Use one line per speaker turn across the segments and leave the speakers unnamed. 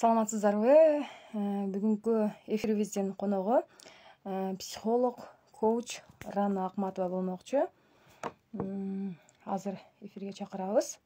Саламатсыздарбы? Бүгүнкү эфирибиздин коногу психолог, коуч Рана Акматова болмокчу. Азыр эфирге чакырабыз.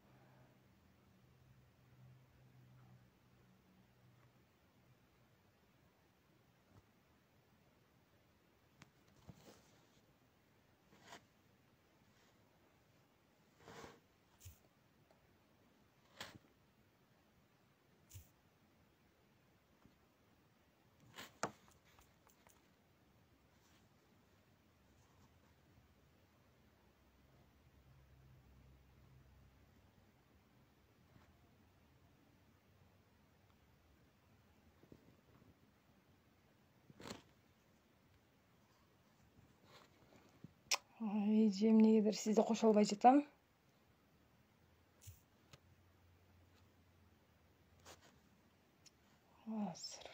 Эже эмнегедир сизди кошо албай жатам. Азыр.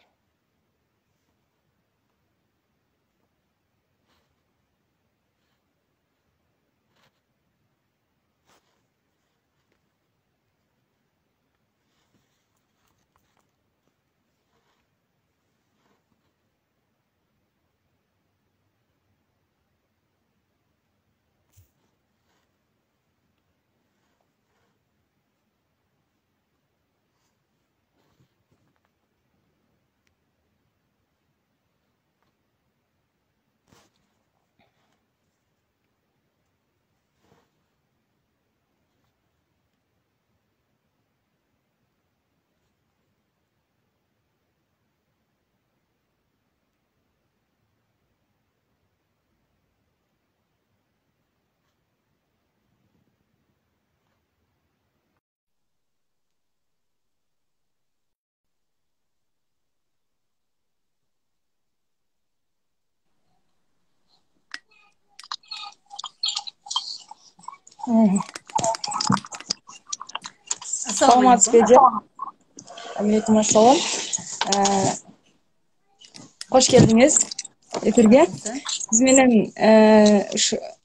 Саламатсызбы эже? Алейкум ассалам. Кош келдиңиз эфирге. Сиз менен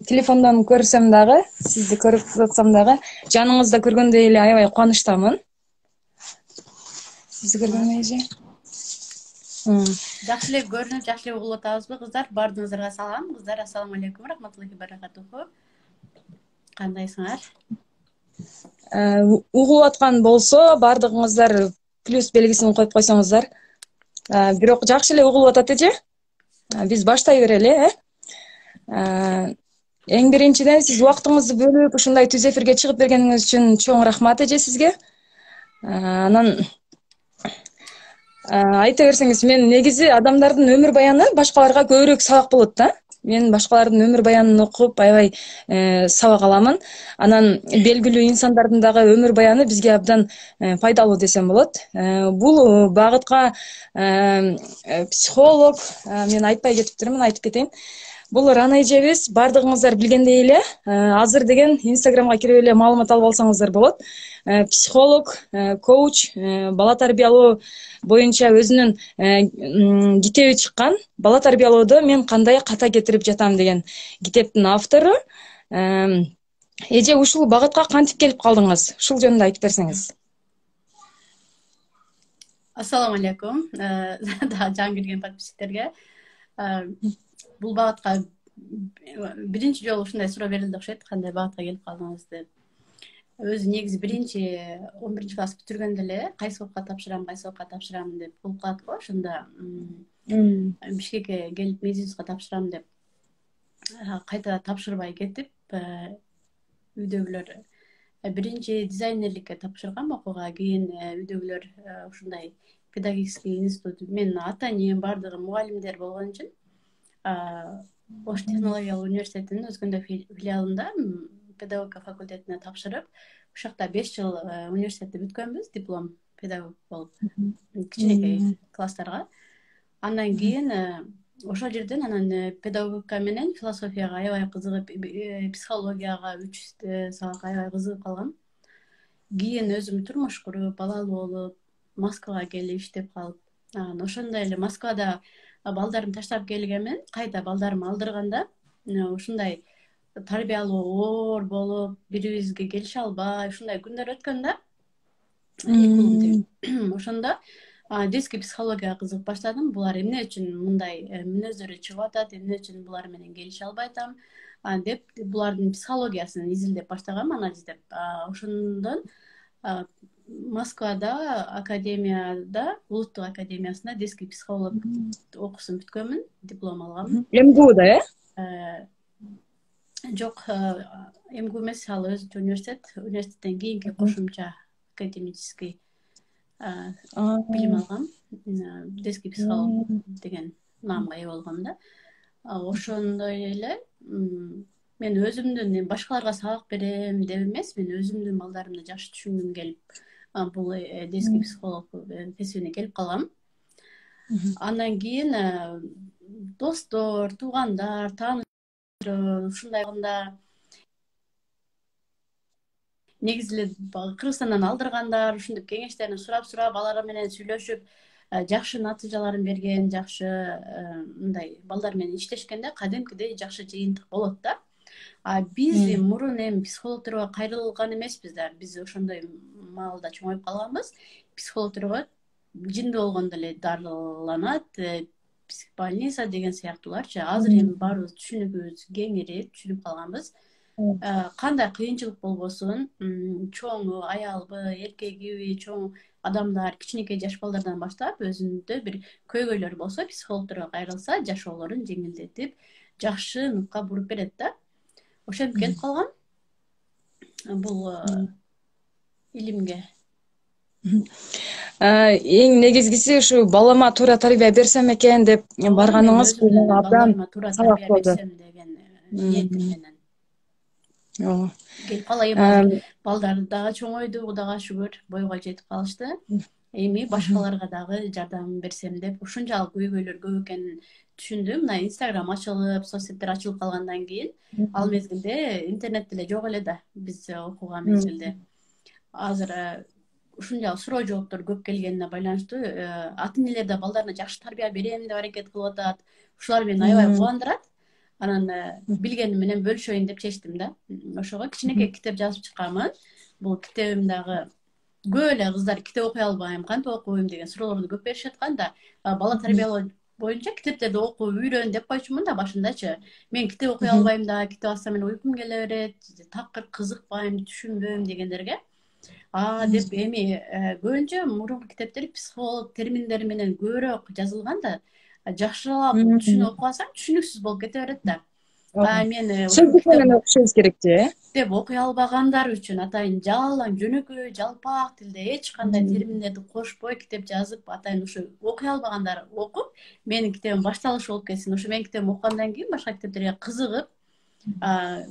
телефондон көрсөм дагы, сизди көрүп жатсам дагы, жаныңызда көргөндөй эле аябай кубанычтамын. Сизди көргөнүмө эже.
Жакшы эле көрүнүп, жакшы эле угулуп атабызбы кыздар? Баардыгыңыздарга салам. Кыздар, ассаламу алейкум, рахматуллахи баракатуху. Кандайсыңар?
Угулуп аткан болсо, баардыгыңыздар плюс белгисин коюп койсоңуздар. Бирок жакшы эле угулуп атат эже. Биз баштай берели, Эң биринчиден сиз убактыңызды бөлүп ушундай түз эфирге чыгып бергениңиз үчүн чоң рахмат эже сизге. Анан айта берсеңиз, мен негизи адамдардын өмүр баяны башкаларга көбүрөөк сабак болот да. Мен башкалардын өмүр баянын окуп аябай сабак аламын. Анан белгилүү инсандардын дагы өмүр баяны бизге абдан пайдалуу десем болот. Бул багытка психолог, мен айтпай кетиптирмин, айтып кетейин. Бул Рана эжебиз, баардыгыңыздар билгендей эле, азыр деген Инстаграмга кирип эле маалымат алып алсаңыздар болот. Психолог, коуч, бала тарбиялоо боюнча өзүнүн китеби чыккан. Бала тарбиялоодо мен кандай ката кетирип жатам деген китептин автору. Эже ушул багытка кантип келип калдыңыз? Ушул жөнүндө айтып берсеңиз.
Ассаламу алейкум. Жан кирген подписчиктерге. Бул багытка биринчи жолу ушундай суроо берилди окшойт, кандай багытка келип калдыңыз деп. Өзү негизи биринчи 11 класс бүтүргөндө эле кайсы окуга тапшырам деп болуп калат го. Ошондо Бишкекке келип мединститутка тапшырам деп кайта тапшырбай кетип, үйдөгүлөр биринчи дизайнерликке тапшыргам окууга, кийин үйдөгүлөр ушундай педагогический институт, менин ата энем баардыгы мугалимдер болгон үчүн Ош технологиялык университетинин Өзгөндө филиалында педагогика факультетине тапшырып, ушакта 5 жыл университетти бүткөнбүз, диплом педагог болуп, кичинекей класстарга. Андан кийин ошол жерден анан педагогика менен философияга аябай кызыгып, психологияга 3 сабак аябай кызыгып калгам. Кийин өзүм турмуш куруп, балалуу болуп, Москвага келип иштеп калып, ошондой эле Москвада балдарымды таштап келгенмин, кайта балдарымды алдырганда, ушундай тарбиялоо оор болуп, бирибизге келише албай, ушундай күндөр өткөн да. Эки улум тең. Ошондо детский психологияга кызыгып баштадым. Булар эмне үчүн мындай мүнөздөрү чыгып атат, эмне үчүн булар менен келише албай атам деп булардын психологиясын изилдеп баштагам, анализдеп. Ошондон Москвада академияда, улуттук академиясында детский психолог окуусун бүткөнмүн, диплом алгам.
МГУда,
Жок, МГУ эмес, ал өзүнчө университет. Университеттен кийинки кошумча академический билим алгам. Детский психолог деген наамга ээ болгом да. Ошондой эле мен өзүмдүн башкаларга сабак берем деп эмес, мен өзүмдүн балдарымды жакшы түшүнгүм келип, бул детский психолог кесибине келип калгам. Андан кийин достор, туугандар, тааныштар ушундай кылганда негизи эле Кыргызстандан алдыргандар ушинтип кеңештерин сурап алар менен сүйлөшүп жакшы натыйжаларын берген, жакшы мындай балдар менен иштешкенде кадимкидей жакшы жыйынтык болот да. Биз мурун эми психологдорго кайрылган эмеспиз да. Биз ошондой маалда чоңоюп калганбыз. Психологдорго жинди болгондо эле дарыланат, психбольница деген сыяктууларчы. Азыр эми баарыбыз түшүнүгүбүз кеңирип түшүнүп калганбыз. Кандай кыйынчылык болбосун, чоң аялбы, эркегиби, чоң адамдар, кичинекей жаш балдардан баштап өзүндө бир көйгөйлөр болсо, психологдорго кайрылса, жашоолорун жеңилдетип, жакшы нукка буруп берет да. Ошентип келип калгам бул илимге.
Эң негизгиси ушу балама туура тарбия берсем экен деп барганыңыз абдан сабак болду
деген ниетим менен. Келип калайын. Балдар дагы чоңойду, Кудайга шүгүр, бойго жетип калышты. Эми башкаларга дагы жардам берсем деп, ушунчалык көйгөйлөр көп экенин түшүндүм. Мына Instagram ачылып, соцсеттер ачылып калгандан кийин, ал мезгилде интернет деле жок эле да, биз окуган мезгилде. Азыр ушунчалык суроо жооптор көп келгенине байланыштуу ата энелер да балдарына жакшы тарбия берем деп аракет кылып атат. Ушулар мени аябай кубандырат. Анан билгеним менен бөлүшөйүн деп чечтим да. Ошого кичинекей китеп жазып чыкканмын. Бул китебим дагы көп эле кыздар китеп окуй албайм, кантип окуйм деген суроолорду көп беришип аткан да. Бала тарбиялоо боюнча китептерди окуп үйрөн деп койчумун да башындачы. Мен китеп окуй албайм да, китеп ачсам мен уйкум келе берет, такыр кызыкпайм, түшүнбөйм дегендерге деп эми көбүнчө мурунку китептер психолог терминдери менен көбүрөөк жазылган да. Жакшылап түшүнүп окуп алсаң түшүнүксүз болуп кете берет да. Мен
сөздүк менен окушубуз керек
деп окуй албагандар үчүн атайын жалаң жөнөкөй жалпак тилде эч кандай терминдерди кошпой китеп жазып атайын ушу окуй албагандар окуп менин китебим башталыш болуп кетсин. Ошо менин китебимди окугандан кийин башка китептерге кызыгып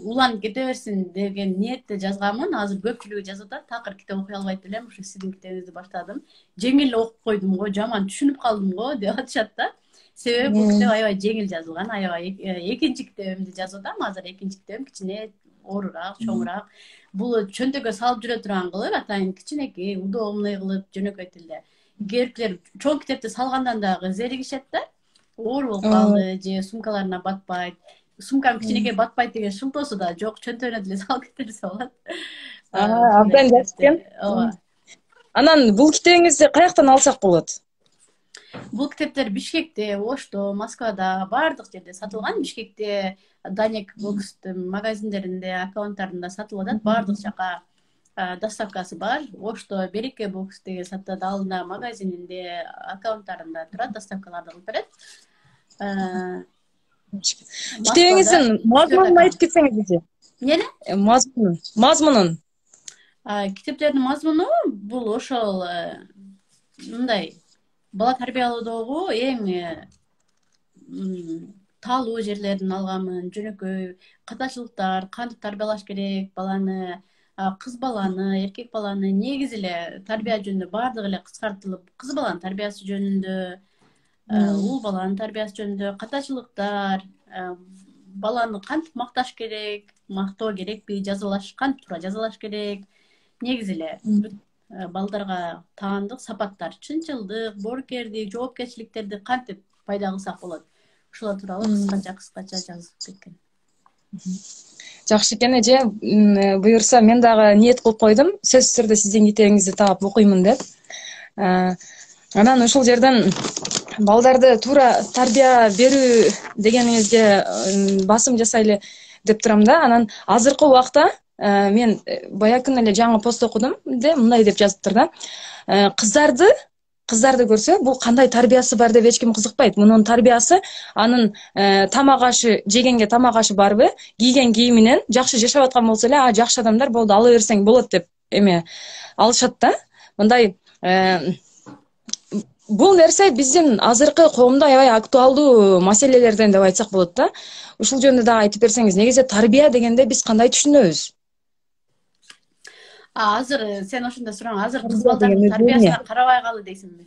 уланып кете берсин деген ниетте жазганмын. Азыр көпчүлүгү жазып атат, такыр китеп окуй албайт элем, ушу сиздин китебиңизди баштадым. Жеңил эле окуп койдум го, жаман түшүнүп калдым го деп атышат да. Себеби бул китеп аябай жеңил жазылган, аябай экинчи китебимди жазып атам. Азыр экинчи китебим кичине оорураак, чоңураак. Бул чөнтөгкө салып жүрө турган кылып, атайын кичинекей, удобный кылып, жөнөкөй тилде. Кээбиркилер чоң китепти салгандан дагы зеригишет да. Оор болуп калды же сумкаларына батпайт. Сумкам кичинекей батпайт деген шылтоосу да жок, чөнтөгүнө деле салып кете берсе болот.
Абдан жакшы экен. Анан бул китебиңизди каяктан алсак болот?
Бул китептер Бишкекте, Ошто, Москвада, баардык жерде сатылган. Бишкекте Данек Бокстун магазиндеринде, аккаунттарында сатылып атат. Баардык жака доставкасы бар. Ошто Береке Бокс деген сатат, алдында магазининде, аккаунттарында турат, доставкаларды кылып берет.
Китебиңиздин мазмунун айтып кетсеңиз.
Эмне?
Мазмунун.
Китептердин мазмуну бул ошол мындай бала тарбиялоодогу эң таалуу жерлерин алганмын. Жөнөкөй катачылыктар, кантип тарбиялаш керек баланы, кыз баланы, эркек баланы, негизи эле тарбия жөнүндө баардыгы эле кыскартылып, кыз баланын тарбиясы жөнүндө, уул баланын тарбиясы жөнүндө, катачылыктар, баланы кантип макташ керек, мактоо керекпи, жазалаш кантип туура жазалаш керек, негизи эле балдарга таандык сапаттар, чынчылдык, боорукердик, жоопкерчиликтерди кантип пайда кылсак болот. Ушулар тууралуу кыскача жазып кеткен.
Жакшы экен эже. Буюрса мен дагы ниет кылып койдум. Сөзсүз түрдө сиздин китебиңизди таап окуймун деп. Анан ушул жерден балдарды туура тарбия берүү дегениңизге басым жасайлы деп турам да. Анан азыркы убакта мен бая күнү эле жаңы пост окудум де мындай деп жазыптыр да. Кыздарды көрсө бул кандай тарбиясы бар деп эч ким кызыкпайт. Мунун тарбиясы анын тамак ашы жегенге тамак ашы барбы, кийген кийиминен жакшы жашап аткан болсо эле, жакшы адамдар болду, ала берсең болот деп алышат да. Мындай бул нерсе биздин азыркы коомдо аябай актуалдуу маселелерден деп айтсак болот да. Ушул жөнүндө да айтып берсеңиз, негизи тарбия дегенде биз кандай түшүнөбүз?
Азыр сен ошондо сураң, азыр кыз балдардын тарбиясына карабай калды дейсиңби?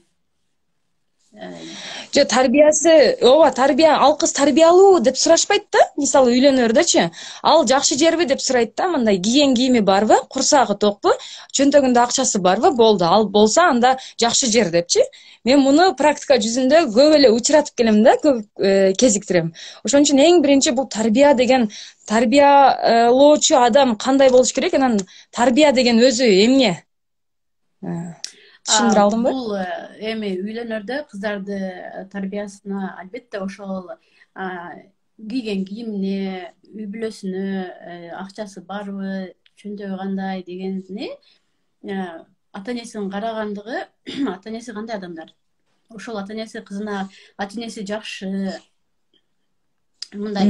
Же тарбиясы, ооба, тарбия, ал кыз тарбиялуу деп сурашпайт да. Мисалы үйлөнөрдөчү, ал жакшы жерби деп сурайт да. Мындай кийген кийими барбы, курсагы токпу, чөнтөгүндө акчасы барбы, болду. Ал болсо анда жакшы жер депчи. Мен муну практика жүзүндө көп эле учуратып келем да, көп кезиктирем. Ошон үчүн эң биринчи бул тарбия деген, тарбиялоочу адам кандай болуш керек? Анан тарбия деген өзү эмне? Түшүндүрө алдымбы?
Бул эми үйлөнөрдө кыздарды тарбиясына албетте ошол кийген кийимине, үй бүлөсүнө акчасы барбы, чөнтөгү кандай дегени ата энесинин карагандыгы, ата энеси кандай адамдар, ошол ата энеси кызына, ата энеси жакшы, мындай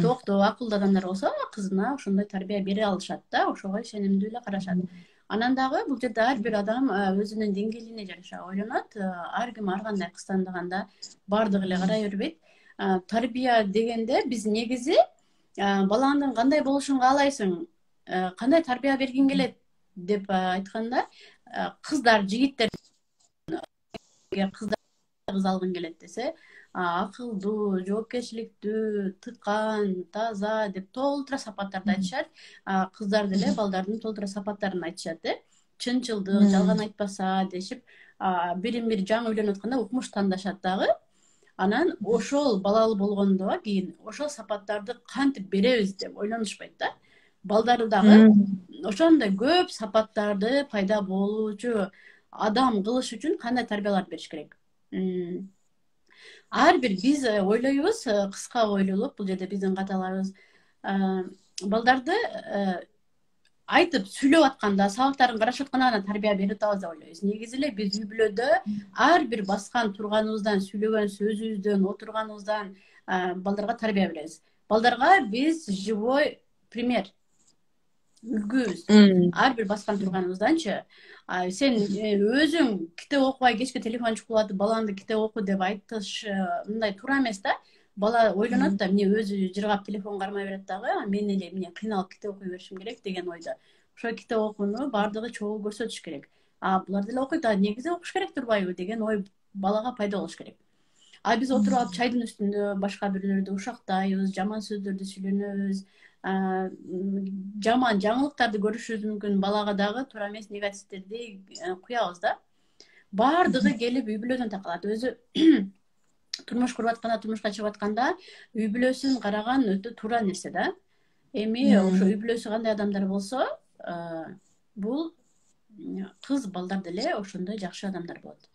токтоо, акылдуу адамдар болсо кызына ошондой тарбия бере алышат да, ошого ишенимдүү эле карашат. Анан дагы бул жерде ар бир адам өзүнүн деңгээлине жараша ойлонот. Ар ким ар кандай кыз тандаганда баардыгы эле карай бербейт. Тарбия дегенде биз негизи балаңдын кандай болушун каалайсың, кандай тарбия бергиң келет деп айтканда, кыздар, жигиттер кыздар кыз алгың келет десе, акылдуу, жоопкерчиликтүү, тыккан, таза деп толтура сапаттарды айтышат. Кыздар деле балдардын толтура сапаттарын айтышат, чынчылдык, жалган айтпаса дешип, бирин бири жаңы үйлөнүп атканда укмуш тандашат дагы. Анан ошол балалуу болгондо кийин ошол сапаттарды кантип беребиз деп ойлонушпайт да. Балдары дагы ошондой көп сапаттарды пайда болуучу адам кылыш үчүн кандай тарбияларды бериш керек? Ар бир биз ойлойбуз, кыска ойлуулук, бул жерде биздин каталарыбыз, балдарды айтып сүйлөп атканда, сабактарын карашып атканда гана тарбия берип атабыз деп ойлойбуз. Негизи эле биз үй бүлөдө ар бир баскан турганыбыздан, сүйлөгөн сөзүбүздөн, отурганыбыздан балдарга тарбия беребиз. Балдарга биз живой пример, үлгүбүз. Ар бир баскан турганыбызданчы, сен өзүң китеп окубай кечке телефон чукулатып балаңды китеп оку деп айтыш мындай туура эмес да. Бала ойлонот да, эмне өзү жыргап телефон кармай берет дагы, мен эле эмне кыйналып китеп окуй беришим керек деген ойдо. Ошо китеп окууну баардыгы чогуу көрсөтүш керек. Булар деле окуйт, негизи окуш керек турбайбы деген ой балага пайда болуш керек. Биз отуруп алып чайдын үстүндө башка бирлерди ушактайбыз, жаман сөздөрдү сүйлөнөбүз, жаман жаңылыктарды көрүшүбүз мүмкүн. Балага дагы туура эмес негативдерди куябыз да. Баардыгы келип үй бүлөдөн такалат. Өзү турмуш куруп атканда, турмушка чыгып атканда үй бүлөсүн караган өтө туура нерсе да. Эми ошо үй бүлөсү кандай адамдар болсо, бул кыз балдар деле ошондой жакшы адамдар болот.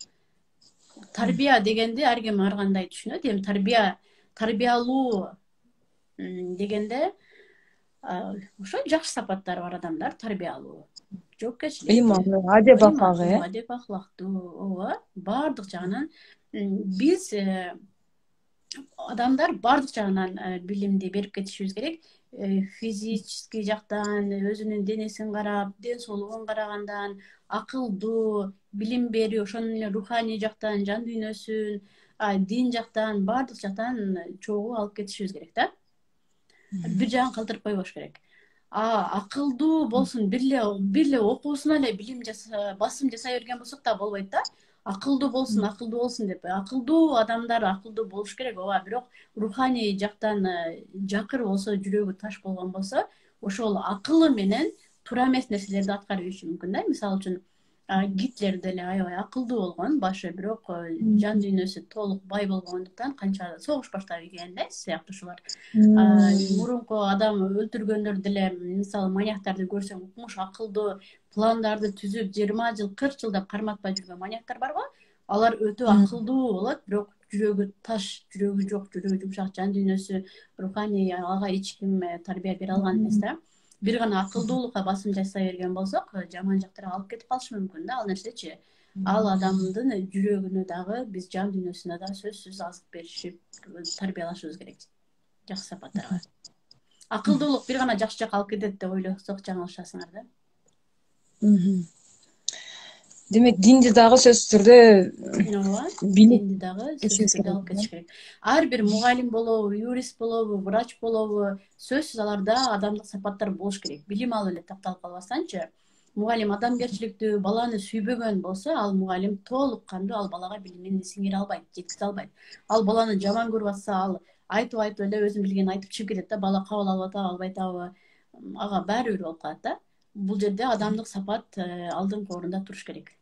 Тарбия дегенде ар ким ар кандай түшүнөт. Эми тарбиялуу дегенде ошо жакшы сапаттары бар адамдар тарбиялуу, жоопкерчиликтүү,
адеп аклагы,
адеп аклактуу, ооба, баардык жагынан биз адамдар баардык жагынан билимди берип кетишибиз керек. Физический жактан, өзүнүн денесин карап, ден соолугун карагандан, акылдуу, билим берүү, ошонун эле руханий жактан, жан дүйнөсүн, дин жактан, баардык жактан чогуу алып кетишибиз керек да. Бир жагын калтырып койбош керек. Акылдуу болсун, бир эле окуусуна эле билим басым жасай берген болсок да болбойт да. Акылдуу болсун деп. Акылдуу адамдар акылдуу болуш керек, ооба, бирок руханий жактан жакыр болсо, жүрөгү таш болгон болсо, ошол акылы менен туура эмес нерселерди аткара бериши мүмкүн да. Мисалы үчүн Гитлер деле аябай акылдуу болгон башы, бирок жан дүйнөсү толук бай болгондуктан канча согуш баштап ийген сыяктуу ушулар. Мурунку адам өлтүргөндөр деле, мисалы маньяктарды көрсөң, укмуш акылдуу пландарды түзүп 20 жыл, 40 жылдап карматпай жүргөн маньяктар барго, Алар өтө акылдуу болот, бирок жүрөгү таш, жүрөгү жок, жүрөгү жумшак, жан дүйнөсү руханий, ага эч ким тарбия бере алган эмес да. Бир гана акылдуулукка басым жасай берген болсок, жаман жактарга алып кетип калышы мүмкүн да. Ал нерсечи, ал адамдын жүрөгүнө дагы, биз жан дүйнөсүнө да сөзсүз азык беришип, тарбиялашыбыз керек жакшы сапаттарга. Акылдуулук бир гана жакшы жакка алып кетет деп ойлосок жаңылышасыңар да.
Демек динди дагы сөзсүз түрдө
ооба, динди дагы сөзсүз түрдө алып кетиш керек. Ар бир мугалим болобу, юрист болобу, врач болобу, сөзсүз аларда адамдык сапаттар болуш керек. Билим алып эле тапталып калбастанчы, мугалим адамгерчиликтүү, баланы сүйбөгөн болсо, ал мугалим толук кандуу ал балага билимин сиңире албайт, жеткизе албайт. Ал баланы жаман көрүп атса, ал айтып эле өзүнүн билгенин айтып чыгып кетет да, бала кабыл алып атабы, албайтабы, ага баары бир болуп калат да. Бул жерде адамдык сапат алдыңкы орунда туруш керек.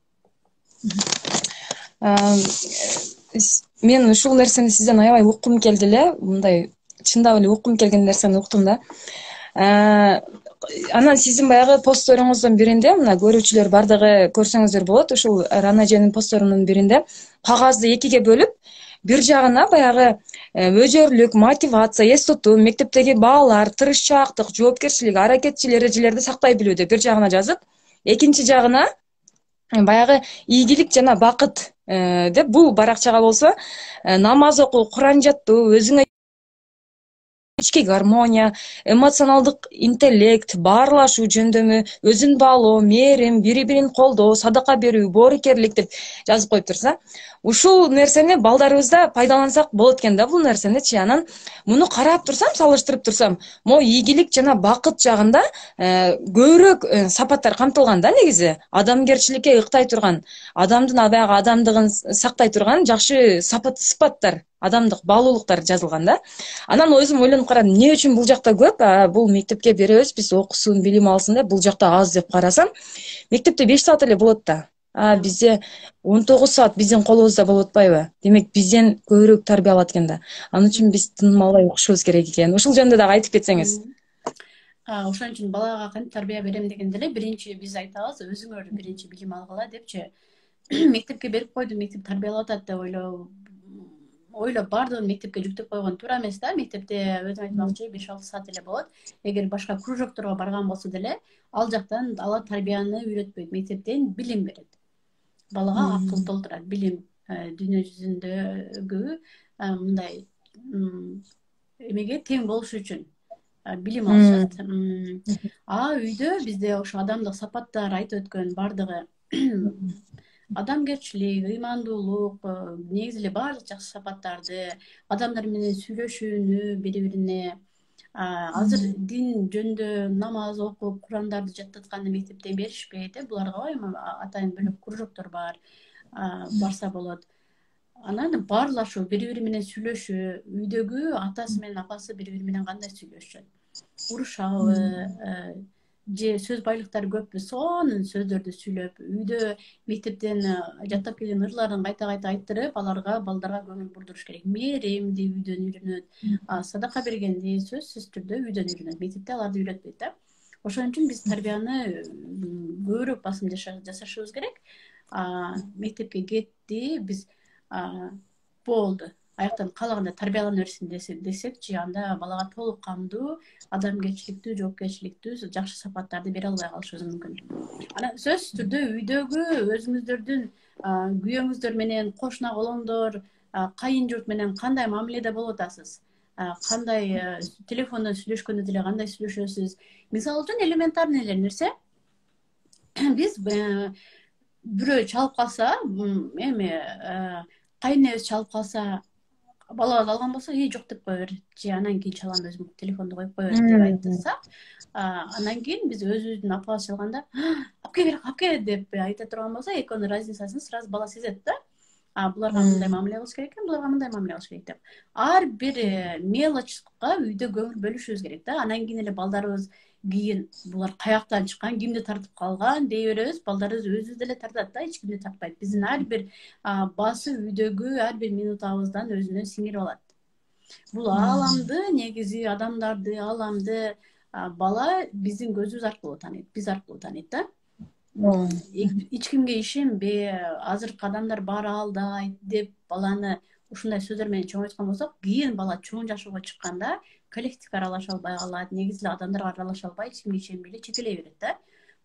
Мен ушул нерсени сизден аябай уккум келди эле, мындай чындап эле уккум келген нерсени уктум да. Анан сиздин баягы постторуңуздун биринде, мына көрүүчүлөр бардыгы көрсөңүздөр болот, ушул Рана эженин постторунун биринде кагазды экиге бөлүп, бир жагына баягы өжөрлүк, мотивация, эс тутуу, мектептеги баалар, тырышчаактык, жоопкерчилик, аракетчил эрежелерди сактай билүү деп бир жагына жазып, экинчи жагына баягы ийгилик жана бакыт деп бул баракчага болсо намаз окуу, Куран жаттоо, өзүңө ички гармония, эмоционалдык интеллект, баарлашуу жөндөмү, өзүн баалоо, мээрим, бири-бирин колдоо, садака берүү, боорукерлик деп жазып коюптур да. Ушул нерсени балдарыбызда пайдалансак болот экен да, бул нерсеничи. Анан муну карап турсам, салыштырып турсам, могу ийгилик жана бакыт жагында көбүрөөк сапаттар камтылган да негизи. Адамгерчиликке ыктай турган, адамдын баягы адамдыгын сактай турган жакшы сапаттар, адамдык баалуулуктар жазылган да. Анан өзүм ойлонуп карадым, эмне үчүн бул жакта көп, бул мектепке беребиз, биз окусун, билим алсын деп, бул жакта аз деп карасам, мектепте 5 саат эле болот да. Бизде 19 саат биздин колубузда болуп атпайбы? Демек бизден көбүрөөк тарбия алат экен да. Анын үчүн биз тынмалбай окушубуз керек экен. Ушул жөнүндө дагы айтып кетсеңиз.
Ошон үчүн балага кантип тарбия берем дегенде эле биринчи биз айтабыз, өзүңөр биринчи билим алгыла депчи. Мектепке берип койду, мектеп тарбиялап атат деп ойлоп баардыгын мектепке жүктөп койгон туура эмес да. Мектепте өзүм айтмакчы 5-6 саат эле болот. Эгер башка кружокторго барган болсо деле, ал жактан ала тарбияны үйрөтпөйт, мектептен билим берет. Балага акыл толтурат, билим дүйнө жүзүндөгү мындай эмеге тең болуш үчүн билим алышат. Үйдө бизде ошо адамдык сапаттар айтып өткөн баардыгы адамгерчилик, ыймандуулук, негизи эле баардык жакшы сапаттарды, адамдар менен сүйлөшүүнү, бири-бирине азыр дин жөнүндө намаз окуп, Курандарды жаттатканды мектептен беришпейт, буларга эми атайын бөлөк кружоктор бар, барса болот. Анан баарлашуу, бири-бири менен сүйлөшүү, үйдөгү атасы менен апасы бири-бири менен кандай сүйлөшөт, урушабы, же сөз байлыктары көппү, сонун сөздөрдү сүйлөп, үйдө мектептен жаттап келген ырларын кайта-кайта айттырып, балдарга көңүл бурдуруш керек. Мээримди үйдөн үйрөнөт, садака бергенди сөзсүз түрдө үйдөн үйрөнөт, мектепте аларды үйрөтпөйт да. Ошон үчүн биз тарбияны көбүрөөк басым жасашыбыз керек. Мектепке кетти, биз болду, аяктан каалагандай тарбиялана берсин десекчи, анда балага толук кандуу, адамгерчиликтүү, жоопкерчиликтүү жакшы сапаттарды бере албай калышыбыз мүмкүн. Анан сөзсүз түрдө үйдөгү өзүңүздөрдүн күйөөңүздөр менен, кошуна колоңдор, кайын журт менен кандай мамиледе болуп атасыз? Кандай телефондон сүйлөшкөндө деле кандай сүйлөшөсүз? Мисалы үчүн элементарный эле нерсе. Биз бирөө чалып калса, эми кайын энебиз чалып калса, балабыз алган болсо, жок деп кое бер, же анан кийин чалам, өзүм телефонду коюп кое бер деп айтсак, анан кийин биз өзүбүздүн апабыз чалганда, апке деп айта турган болсо, экөөнүн разницасын сразу бала сезет да. Буларга мындай мамиле кылыш керек экен, буларга мындай мамиле кылыш керек деп. Ар бир мелочка үйдө көңүл бөлүшүбүз керек да. Анан кийин эле балдарыбыз кийин булар каяктан чыккан, кимди тартып калган дей беребиз, балдарыбыз өзүбүздү эле тартат да, эч кимди тартпайт. Биздин ар бир баасы үйдөгү ар бир минутабыздан өзүнө сиңирип алат. Бул ааламды, негизи адамдарды, ааламды бала биздин көзүбүз аркылуу тааныйт, биз аркылуу тааныйт да. эч кимге ишенбе, азыркы адамдар баары алдайт деп баланы ушундай сөздөр менен чоңойткон болсок, кийин бала чоң жашоого чыкканда коллективге аралаша албай калат, негизи эле адамдарга аралаша албай, эч кимге ишенбей эле четелей берет да.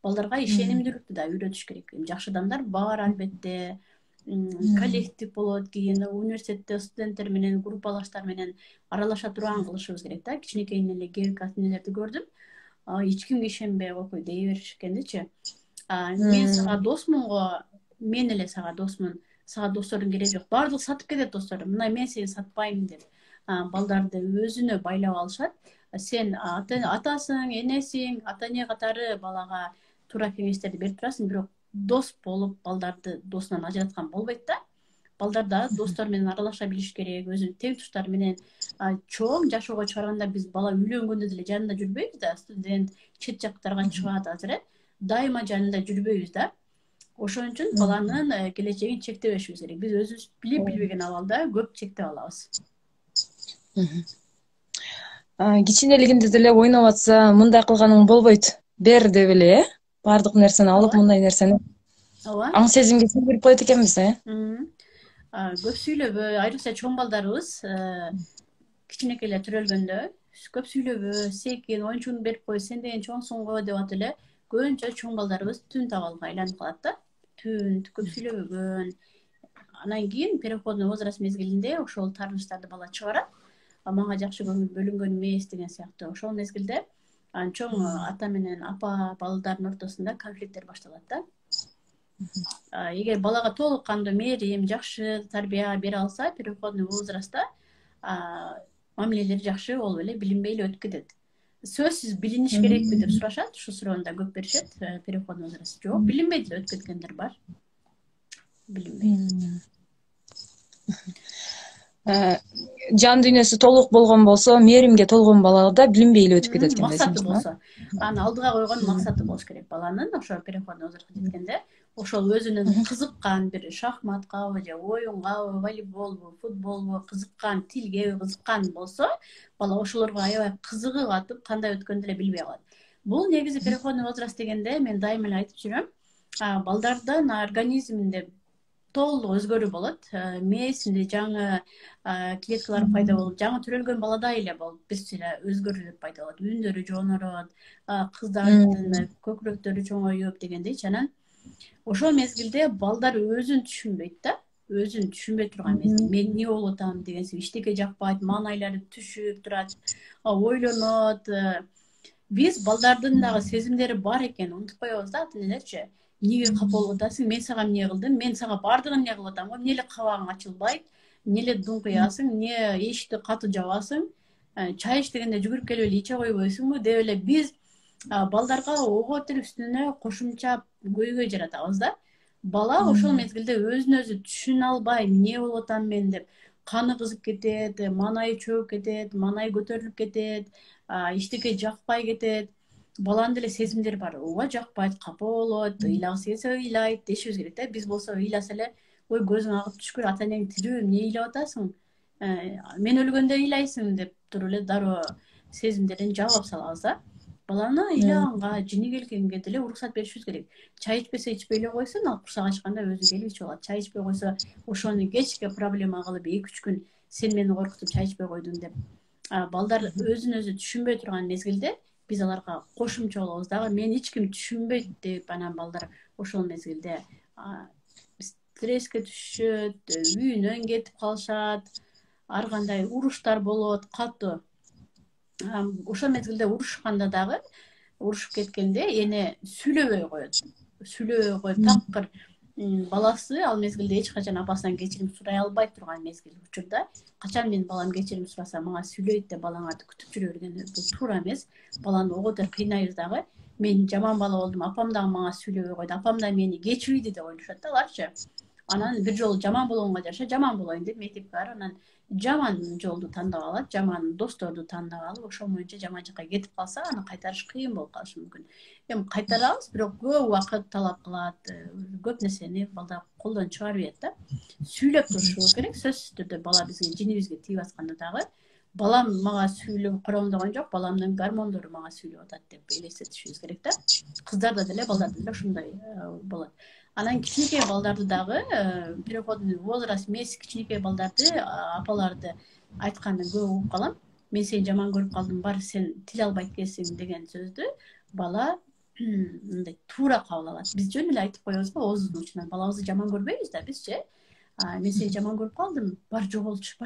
Балдарга ишенимдүүлүктү да үйрөтүш керек. Жакшы адамдар бар албетте, коллектив болот, кийин университетте студенттер менен, группалаштар менен аралаша турган кылышыбыз керек да. Кичинекейинен эле кээ бир энелерди көрдүм. Эч кимге ишенбей койкуй дей беришкендичи. Мен сага досмун го, мен эле сага досмун, сага достордун кереги жок. Баардыгы сатып кетет досторду. Мына мен сени сатпайм деп балдарды өзүнө байлап алышат. Сен атасың, энесиң, ата эне катары балага туура кеңештерди берип турасың, бирок дос болуп балдарды досунан ажыраткан болбойт да. Балдар да достор менен аралаша билиш керек, өзүнүн тең туштары менен. Чоң жашоого чыгарганда биз бала үйлөнгөндө деле жанында жүрбөйбүз да, студент чет жактарга чыгат азыр, дайыма жанында жүрбөйбүз да. Ошон үчүн баланын келечегин чектебешибиз керек. Биз өзүбүз билип билбеген абалда көп чектеп алабыз.
Кичинелигинде деле ойноп атса, мындай кылганың болбойт, бер деп эле, баардык нерсени алып, мындай нерсени аң сезимге сиңдирип коет экенбиз,
Көп сүйлөбө, айрыкча чоң балдарыбыз кичинекей эле төрөлгөндө көп сүйлөбө, секин, оюнчугун берип кой, сен деген чоңсуң го деп атып эле көбүнчө чоң балдарыбыз түн табалга айланып калат да. Түн көп сүйлөбөгөн. Анан кийин переходный возраст мезгилинде ошол таарынычтарды бала чыгарат. Мага жакшы көңүл бөлүнгөн эмес деген сыяктуу. Ошол мезгилде чоң ата менен апа балдардын ортосунда конфликттер башталат да. Эгер балага толук кандуу мээрим, жакшы тарбия бере алса, переходный возрастта мамилелери жакшы болуп эле билинбей эле өтүп кетет. Сөзсүз билиниш керекпи деп сурашат, ушул суроону да көп беришет. Переходный возраст жок, билинбей эле өтүп кеткендер бар. Билинбей.
Жан дүйнөсү толук болгон болсо, мээримге толгон бала да билинбей эле өтүп кетет экен.
Максаты болсо, алдыга койгон максаты болуш керек баланын ошо переходный возрастка жеткенде. Ошол өзүнүн кызыккан бир шахматкабы же оюнгабы, волейболбу, футболбу кызыккан, тилге кызыккан болсо, бала ошолорго аябай кызыгып атып, кандай өткөндү эле билбей калат. Бул негизи переходный возраст дегенде мен дайыма эле айтып жүрөм, балдардын организминде толук өзгөрүү болот. Мээсинде жаңы клеткалар пайда болуп, жаңы төрөлгөн баладай эле болуп, бизче өзгөрүүлөр пайда болот. Үндөрү жонорот, кыздардын көкүрөктөрү чоңоюп дегендейчи. Анан ошол мезгилде балдар өзүн түшүнбөйт да. Өзүн түшүнбөй турган мезгил. Мен эмне болуп атам деген сыяктуу иштеке жакпайт, маанайлары түшүп турат, ойлонот. Биз балдардын дагы сезимдери бар экенин унутуп коебуз да, ата энелерчи. Эмнеге капа болуп атасың? Мен сага эмне кылдым? Мен сага баардыгын эмне кылып атам го? Эмне эле кабагың ачылбайт? Эмне эле дуңкуясың? Эмне эшикти катуу жабасың? Чай ич дегенде жүгүрүп келип эле иче койбойсуңбу деп эле биз балдарга ого тил үстүнө кошумча көйгөй жаратабыз да. Бала ошол мезгилде өзүн өзү түшүнө албай, эмне болуп атам мен деп каны кызып кетет, маанайы чөгүп кетет, маанайы көтөрүлүп кетет, иштеке жакпай кетет. Баланын деле сезимдери бар. Ооба жакпайт, капа болот, ыйлагысы келсе ыйлайт дешибиз керек да. Биз болсо ыйласа эле, ой көзүң агып түшкүр, ата энең тирүү, эмне ыйлап атасың? Мен өлгөндө ыйлайсың деп туруп эле дароо сезимдерин жаап салабыз да. Баланы ыйлаганга, жини келгенге деле уруксат беришибиз керек. Чай ичпесе ичпей эле койсун, ал курсак ачканда өзү келип ичип алат. Чай ичпей койсо, ошону кечке проблема кылып 2-3 күн сен мени коркутуп чай ичпей койдуң деп. Балдар өзүн өзү түшүнбөй турган мезгилде биз аларга кошумча болобуз дагы. Мен эч ким түшүнбөйт деп анан балдар ошол мезгилде стресске түшүшөт, үйүнөн кетип калышат, ар кандай уруштар болот, катуу. Ошол мезгилде урушканда дагы, урушуп кеткенде эне сүйлөбөй коет. Сүйлөбөй коюп такыр баласы ал мезгилде эч качан апасынан кечирим сурай албай турган мезгил учурда качан мен балам кечирим сураса мага сүйлөйт деп балаңарды күтүп жүрө берген бул туура эмес. Баланы ого кыйнайбыз дагы. Мен жаман бала болдум, апам дагы мага сүйлөбөй койду, апам да мени кечирбейди деп ойлошот да аларчы. Анан бир жолу жаман болгонго жараша жаман болоюн деп мектепке барып, анан жаман жолду тандап алат, жаман досторду тандап алып, ошол боюнча жаман жакка кетип калса, аны кайтарыш кыйын болуп калышы мүмкүн. Эми кайтарабыз, бирок көп убакыт талап кылат, көп нерсени балдар колдон чыгарып ийет да. Сүйлөп турушубуз керек, сөзсүз түрдө бала бизге жинибизге тийип атканда дагы балам мага сүйлөп коромдогон жок, баламдын гормондору мага сүйлөп атат деп элестетишибиз керек да. Кыздарда деле, балдарда деле ушундай болот. Анан кичинекей балдарды дагы переходный возраст эмес, кичинекей балдарды апаларды айтканды көп угуп калам. Мен сени жаман көрүп калдым, бар сен тил албайт экенсиң деген сөздү бала мындай туура кабыл алат. Биз жөн эле айтып коебуз го оозубуздун учунан, балабызды жаман көрбөйбүз да бизчи. Мен сени жаман көрүп калдым, бар жоголчу,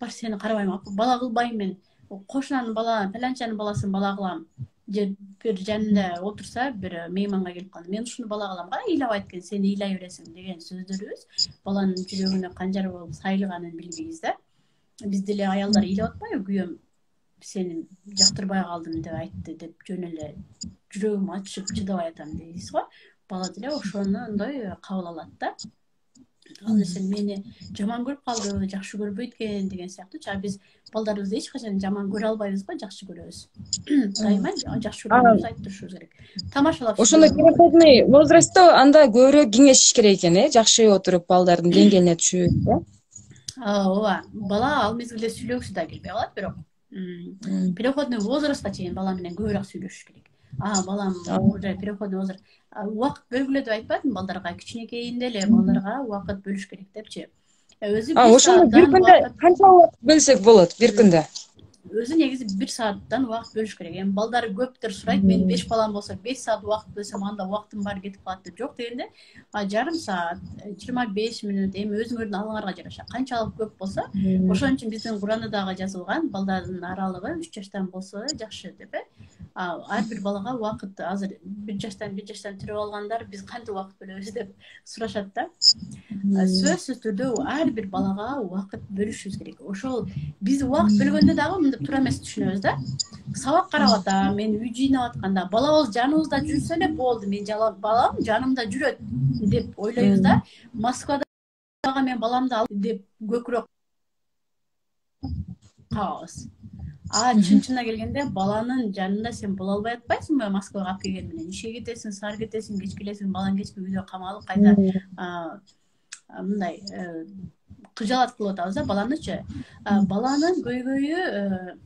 бар сени карабайм, бала кылбайм мен. Кошунанын бала, паланчанын баласын бала кылам. Же бир жанында отурса, бир мейманга келип калды. Мен ушуну бала кылам, кара ыйлабайт экен, сен ыйлай бересиң деген сөздөрүбүз баланын жүрөгүнө канжар болуп сайылганын билбейбиз да. Биз деле аялдар ыйлап атпайбы, күйөөм сени жактырбай калдым деп айтты деп жөн эле жүрөгүм ачып чыдабай атам дейбиз го. Бала деле ошондой кабыл алат да. Ал сен мени жаман көрүп калды, жакшы көрбөйт экен деген сыяктуу. Биз балдарыбызды эч качан жаман көрө албайбыз го, жакшы көрөбүз. Дайыма жакшы көргөнүбүздү айтып турушубуз керек. Тамашалап
ошондой переходный возрастта анда көбүрөөк кеңешиш керек экен, жакшы отуруп балдардын деңгээлине түшүп,
ооба, бала ал мезгилде сүйлөгүсү да келбей калат, бирок переходный возрастка чейин бала менен көбүрөөк сүйлөшүш керек. Балам уже переходный возраст. Убакыт бөлгүлө деп айтпадым балдарга, кичинекейинде эле балдарга убакыт бөлүш керек депчи.
Ошондо бир күндө канча убакыт бөлсөк болот бир күндө?
Өзү негизи 1 сааттан убакыт бөлүш керек. Эми балдар көптөр сурайт, мен 5 балам болсо 5 саат убакыт бөлсөм анда убактым баары кетип калат деп. Жок дегенде, жарым саат, 25 мүнөт, эми өзүңөрдүн алыңарга жараша. Канчалык көп болсо, ошон үчүн биздин Куранда дагы жазылган, балдардын аралыгы 3 жаштан болсо жакшы деп. Ар бир балага убакыт, азыр 1 жаштан түрөп алгандар биз кантип убакыт бөлөбүз деп сурашат да. Сөзсүз түрдө ар бир балага убакыт бөлүшүбүз керек. Ошол биз убакыт бөлгөндө дагы мындай туура эмес түшүнөбүз да. Сабак карап атам, мен үй жыйнап атканда балабыз жаныбызда жүрсө эле болду, мен балам жанымда жүрөт деп ойлойбуз да. Москвада мен баламды алып деп көкүрөк кабабыз. Чын-чынына келгенде баланын жанында сен боло албай атпайсыңбы? Москвага алып келген менен ишке кетесиң, саар кетесиң, кеч келесиң, балаң кечке үйдө камалып кайта мындай кыжаалат кылып атабыз да баланычы. Баланын көйгөйү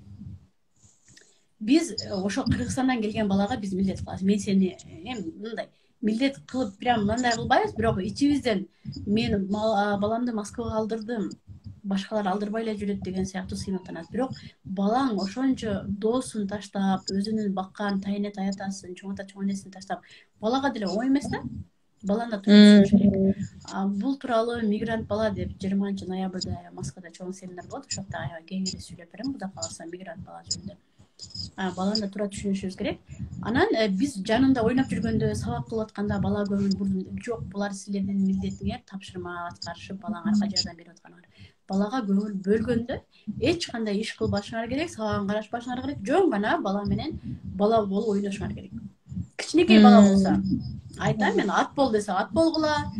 биз ошо Кыргызстандан келген балага биз милдет кылабыз. Мен сени эми мындай милдет кылып прям мындай кылбайбыз, бирок ичибизден мен баламды Москвага алдырдым, башкалар алдырбай эле жүрөт деген сыяктуу сыймыктанат. Бирок балаң ошончо доосун таштап, өзүнүн баккан тайэне таятасын, чоң ата чоң энесин таштап, балага деле оңой эмес да. Баланы да туура түшүнүш керек. Бул тууралуу мигрант бала деп 20-ноябрда Москвада чоң семинар болот. Ошокто аябай кең эле сүйлөп берем, Кудай кааласа, мигрант бала жөнүндө. Баланы да туура түшүнүшүбүз керек. Анан биз жанында ойноп жүргөндө, сабак кылып атканда бала көңүл бурдум. Жок, булар силердин милдетиңер, тапшырма аткарышып балаңарга жардам берип атканыңар. Балага көңүл бөлгөндө эч кандай иш кылбашыңар керек, сабагын карашпашыңар керек, жөн гана бала менен бала болуп ойношуңар керек. Кичинекей бала болсо, айтам мен, ат бол десе ат болгула,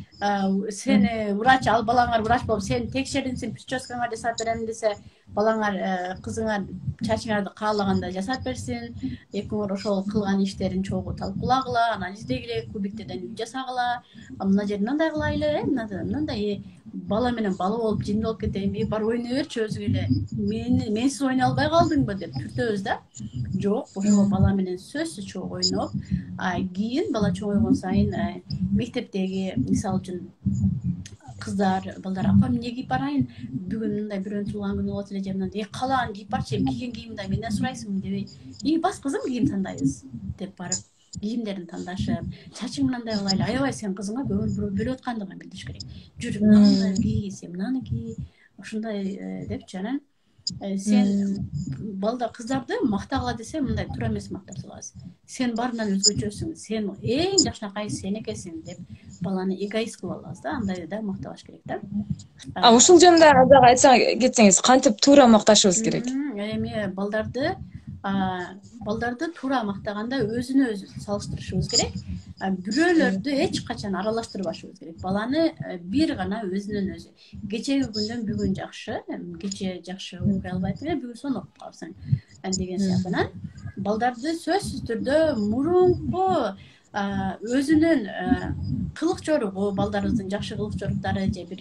сени врач, ал балаңар врач болуп, сени текшеринсин, прическаңар жасап берем десе, балаңар, кызыңар чачыңарды каалаганда жасап берсин, экөөңөр ошол кылган иштерин чогуу талкуулагыла, анализдегиле, кубиктерден үй жасагыла, мына жерин мындай кылайлы, мындай бала менен бала болуп жинди болуп кетейинби, бар ойной берчи өзүң эле, менсиз ойной албай калдыңбы деп түртөбүз да. Жок, ошол бала менен сөзсүз чогуу ойноп, кийин бала чоңойгон сайын мектептеги, мисалы үчүн кыздар, балдар, апа эмне кийип барайын, бүгүн мындай бирөөнүн туулган күнү болот эле же мындай, калаган кийип барчы, кийген кийимди менден сурайсыңбы дебей, бас кызым кийим тандайбыз деп барып кийимдерин тандашып, чачың мындай кылайлы, аябай сен кызыңа көңүл бөлүп аткандыгын билдириш керек. Жүр, мындай кий, сен мынаны кий, ушундай депчи. Анан сен балдар кыздарды мактагыла десе мындай туура эмес мактап салабыз. Сен баарынан өзгөчөсүң, сен эң жакшынакай сен экенсиң деп баланы эгоист кылып алабыз да, андай да мактабаш керек да.
Ушул жөнүндө дагы айтсаң кетсеңиз, кантип туура макташыбыз керек?
Эми балдарды туура мактаганда өзүнө өзү салыштырышыбыз керек. Бирөөлөрдү эч качан аралаштырбашыбыз керек. Баланы бир гана өзүнөн өзү. Кечеги күндөн бүгүн жакшы, кече жакшы окуй албайт эле, бүгүн сонун окуп калсаң деген сыяктуу. Балдарды сөзсүз түрдө мурунку өзүнүн кылык жоругу, балдарыбыздын жакшы кылык жоруктары же бир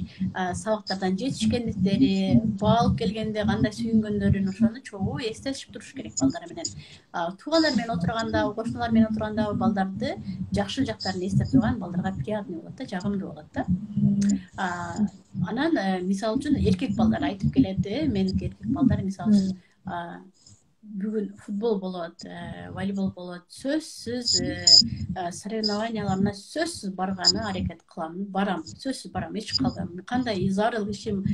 сабактардан жетишкендиктери, баал келгенде кандай сүйүнгөндөрүн ошону чогуу эстешип туруш керек балдар менен. Туугандар менен отурганда, кошуналар менен отурганда балдарды жакшы жактарын эстеп турган балдарга приятный болот да, жагымдуу болот да. Анан мисалы үчүн эркек балдар айтып келет, меники эркек балдар мисалы үчүн бүгүн футбол болот, волейбол болот, сөзсүз соревнованияларына сөзсүз барганы аракет кылам, барам, сөзсүз барам, эч калбайм. Кандай зарыл ишим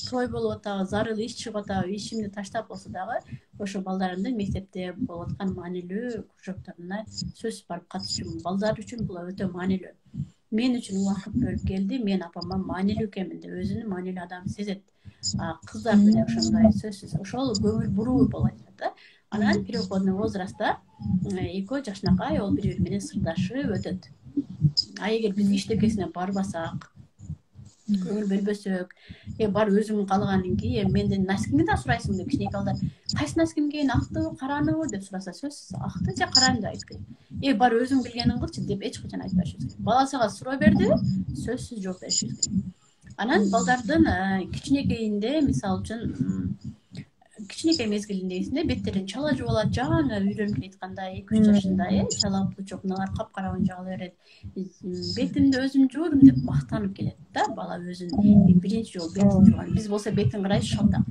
той болуп атабы, зарыл иш чыгып атабы, ишимди таштап болсо дагы ошо балдарымдын мектепте болуп аткан маанилүү кружокторуна сөзсүз барып катышым. Балдар үчүн бул өтө маанилүү. Мен үчүн убакыт бөлүп келди, мен апама маанилүү экенмин деп өзүнүн маанилүү адам сезет. Кыздар деле ошондой сөзсүз ошол көңүл буруу болуп атат да. Анан переходный возрастта экөө жашынакай ол бири бири менен сырдашып өтөт. Эгер биз иштекесине барбасак, көңүл бөлбөсөк, бар өзүң каалаганың ки, менден носкиңди да сурайсың деп кичинекей балдар кайсы носким кийин, актыбы, караныбы деп сураса, сөзсүз акты же караны деп айтып кел. Бар өзүң билгениң кылчы деп эч качан айтпашыбыз керек. Бала сага суроо бердиби, сөзсүз жооп беришибиз керек. Анан балдардын кичинекейинде, мисалы үчүн кичинекей мезгилиндегисинде беттерин чала жууп алат, жаңы үйрөнүп келаткандай 2-3 жашында, чала пучок мыналар капкара ойнжок ала берет. Бетимди өзүм жуудум деп мактанып келет да, бала өзүн биринчи жолу бетин жууган. Биз болсо бетин карайбыз шалтак.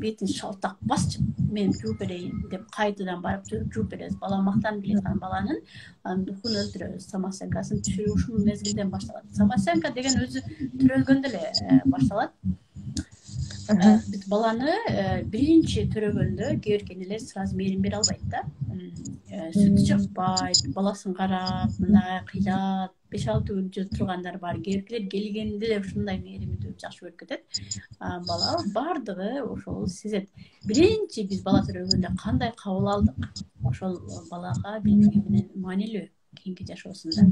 Бетин шалтак басчы, мен жууп берейин деп кайтадан барып жууп беребиз. Бала мактанып келаткан баланын духун өлтүрөбүз, самооценкасын түшүрүү ушул мезгилден башталат. Самооценка деген өзү төрөлгөндө эле башталат. Биз баланы биринчи төрөгөндө кээ бир энелер сразу мээрим бере албайт да. Сүтү чыкпайт, баласын карап, мындай кыйлат, 5-6 күн тургандар бар. Кээ биркилер келгенде эле ушундай мээримдүү жакшы көрүп кетет. Бала бардыгы ошол сезет. Биринчи биз бала төрөгөндө кандай кабыл алдык, ошол балага бири менен маанилүү кийинки жашоосунда.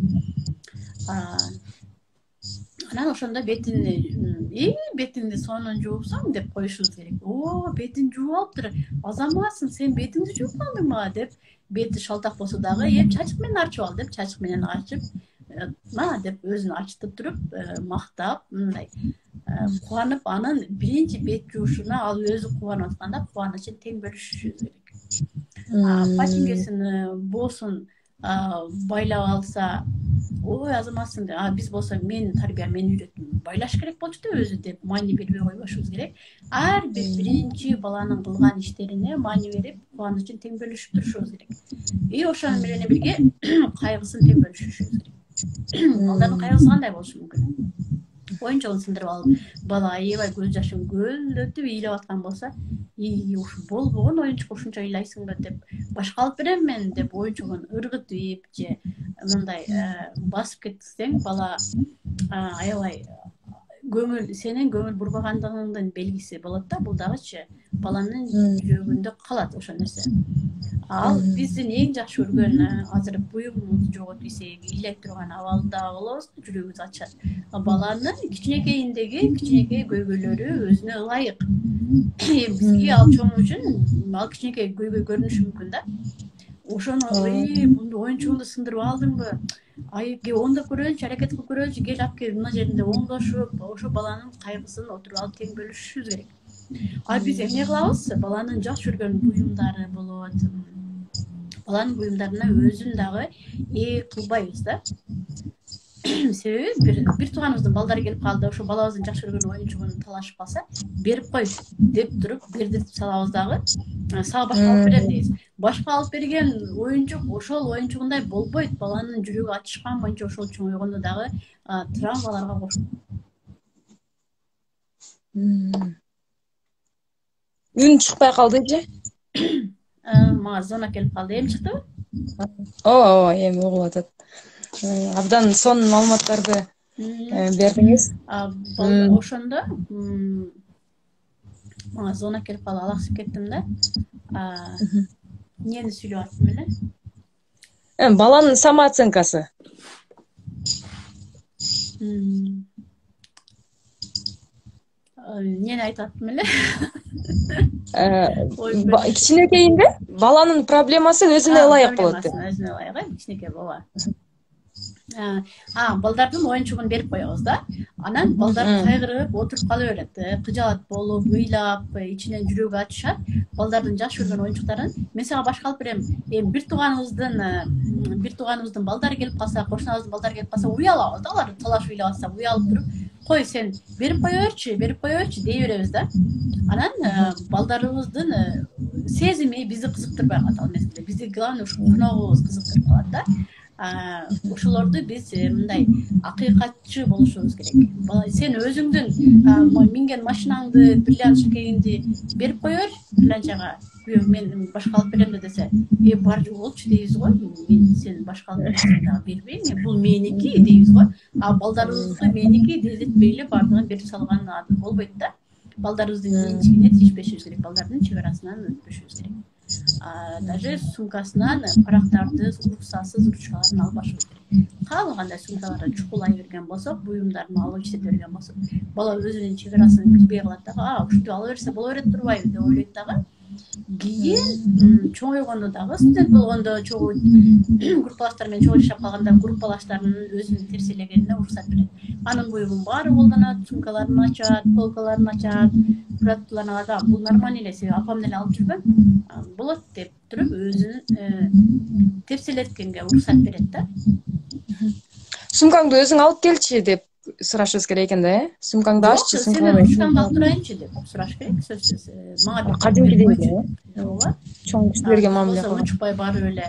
Анан ошондо бетиңди сонун жуупсаң деп коюшубуз керек. Бетин жууп алыптыр. Азаматсың, сен бетиңди жууп алдыңбы деп, бети шалтак болсо дагы, чачык менен арчып ал деп, чачык менен арчып, деп өзүн ачтып туруп, мактап, мындай кубанып, анын биринчи бет жуушуна ал өзү кубанып атканда кубанычын тең бөлүшүшүбүз керек. Патингесин, боосун байлап алса, азаматсың деп, биз болсо мен тарбия мен үйрөттүм, байлаш керек болчу да өзү деп маани бербей койбошубуз керек. Ар бир биринчи баланын кылган иштерине маани берип, кубанычын тең бөлүшүп турушубуз керек. Ошону менен бирге кайгысын тең бөлүшүшүбүз керек. Балдардын кайгысы кандай болушу мүмкүн? Оюнчугун сындырып алып, бала аябай көз жашын көлдөтүп ыйлап аткан болсо, ушу болбогон оюнчук ушунча ыйлайсыңбы деп, башка алып берем мен деп оюнчугун ыргытып же мындай басып кетсең, бала аябай сенин көңүл бурбагандыгыңдын белгиси болот да. Бул дагычы баланын жүрөгүндө калат ошол нерсе. Ал биздин эң жакшы көргөн азыр буюмубузду жогот десек, ыйлай турган абалда болобуз, жүрөгүбүз ачат. Баланын кичинекейиндеги кичинекей көйгөйлөрү өзүнө ылайык. Бизге ал чоң үчүн ал кичинекей көйгөй көрүнүшү мүмкүн да. Ошону мунду оюнчугунду сындырып алдыңбы? Оңдоп көрөйүнчү, аракет кылып көрөйүнчү, кел апке мына жеринде оңдошуп, ошо баланын кайгысын отуруп алып тең бөлүшүшүбүз керек. Биз эмне кылабыз? Баланын жакшы көргөн буюмдары болот. Баланын буюмдарына өзүн дагы кылбайбыз да. Себеби бир тууганыбыздын балдары келип калды, ошо балабыздын жакшы көргөн оюнчугун талашып калса, берип кой деп туруп бердирип салабыз дагы. Сага башка алып берем дейбиз. Башка алып берген оюнчук ошол оюнчугундай болбойт. Баланын жүрөгү ачышкан боюнча ошол чоңойгондо дагы травмаларга кошулат.
Үн чыкпай калдыжы?
Мага зона келип калды. Эми чыктыбы?
Эми угулуп атат. Абдан сонун маалыматтарды бердиңиз.
Ошондо мага зона келип калды, алаксып кеттим да. Эмнени сүйлөп аттым эле?
Баланын самооценкасы.
Эмнени айтып аттым эле?
Кичинекейинде баланын проблемасы өзүнө ылайык болот деп.
Өзүнө ылайык, кичинекей бала. Балдардын оюнчугун берип коебуз да. Анан балдар кайгырып отуруп кала берет. Кыжаат болуп, ыйлап, ичинен жүрөгү ачышат. Балдардын жакшы көргөн оюнчуктарын мен сага башка алып берем. Эми бир тууганыбыздын балдары келип калса, кошунабыздын балдары келип калса, уялабыз да, алар талашып ыйлап атса, уялып туруп, кой сен берип коеберчи дей беребиз да. Анан балдарыбыздын сезими бизди кызыктырбай калат ал мезгилде. Бизди главный ушу куногубуз кызыктырып калат да. Ошолорду биз мындай акыйкатчы болушубуз керек. Сен өзүңдүн минген машинаңды, бриллиант шекегиңди берип коебер бриллианчага. Мен башка алып берем десе, бар болчу дейбиз го. Мен сен башка алып берсең дагы бербейм, бул меники дейбиз го. Балдарыбызды меники деетпей эле бардыгын берип салган болбойт да. Балдарыбыздын менчигине тийишпешибиз керек, балдардын чек арасынан өтпөшүбүз керек. Даже сумкасынан парактарды, уруксасыз уручкаларын албашыбыз керек. Каалагандай сумкаларда чукулай берген болсок, буюмдарын алып иштете берген болсок, бала өзүнүн чек арасын билбей калат дагы, ушинтип ала берсе боло берет турбайбы деп ойлойт дагы. Кийин чоңойгондо дагы, студент болгондо группалаштар менен чогуу жашап калганда группалаштарынын өзүнүн терселегенине уруксат берет. Анын буюмун баары колдонот, сумкаларын ачат, полкаларын ачат, продуктларын алат. Бул нормально эле, себеби апам деле алып жүргөн. Болот деп туруп өзүнүн терселеткенге уруксат берет да.
Сумкаңды өзүң алып келчи деп сурашыбыз керек экен да, сумкаңды аччы,
сумкаңды алып турайынчы деп сураш керек, сөзсүз. Мага
кадимкидей ооба, чоң кишилерге мамиле кылган.
Учпай барып эле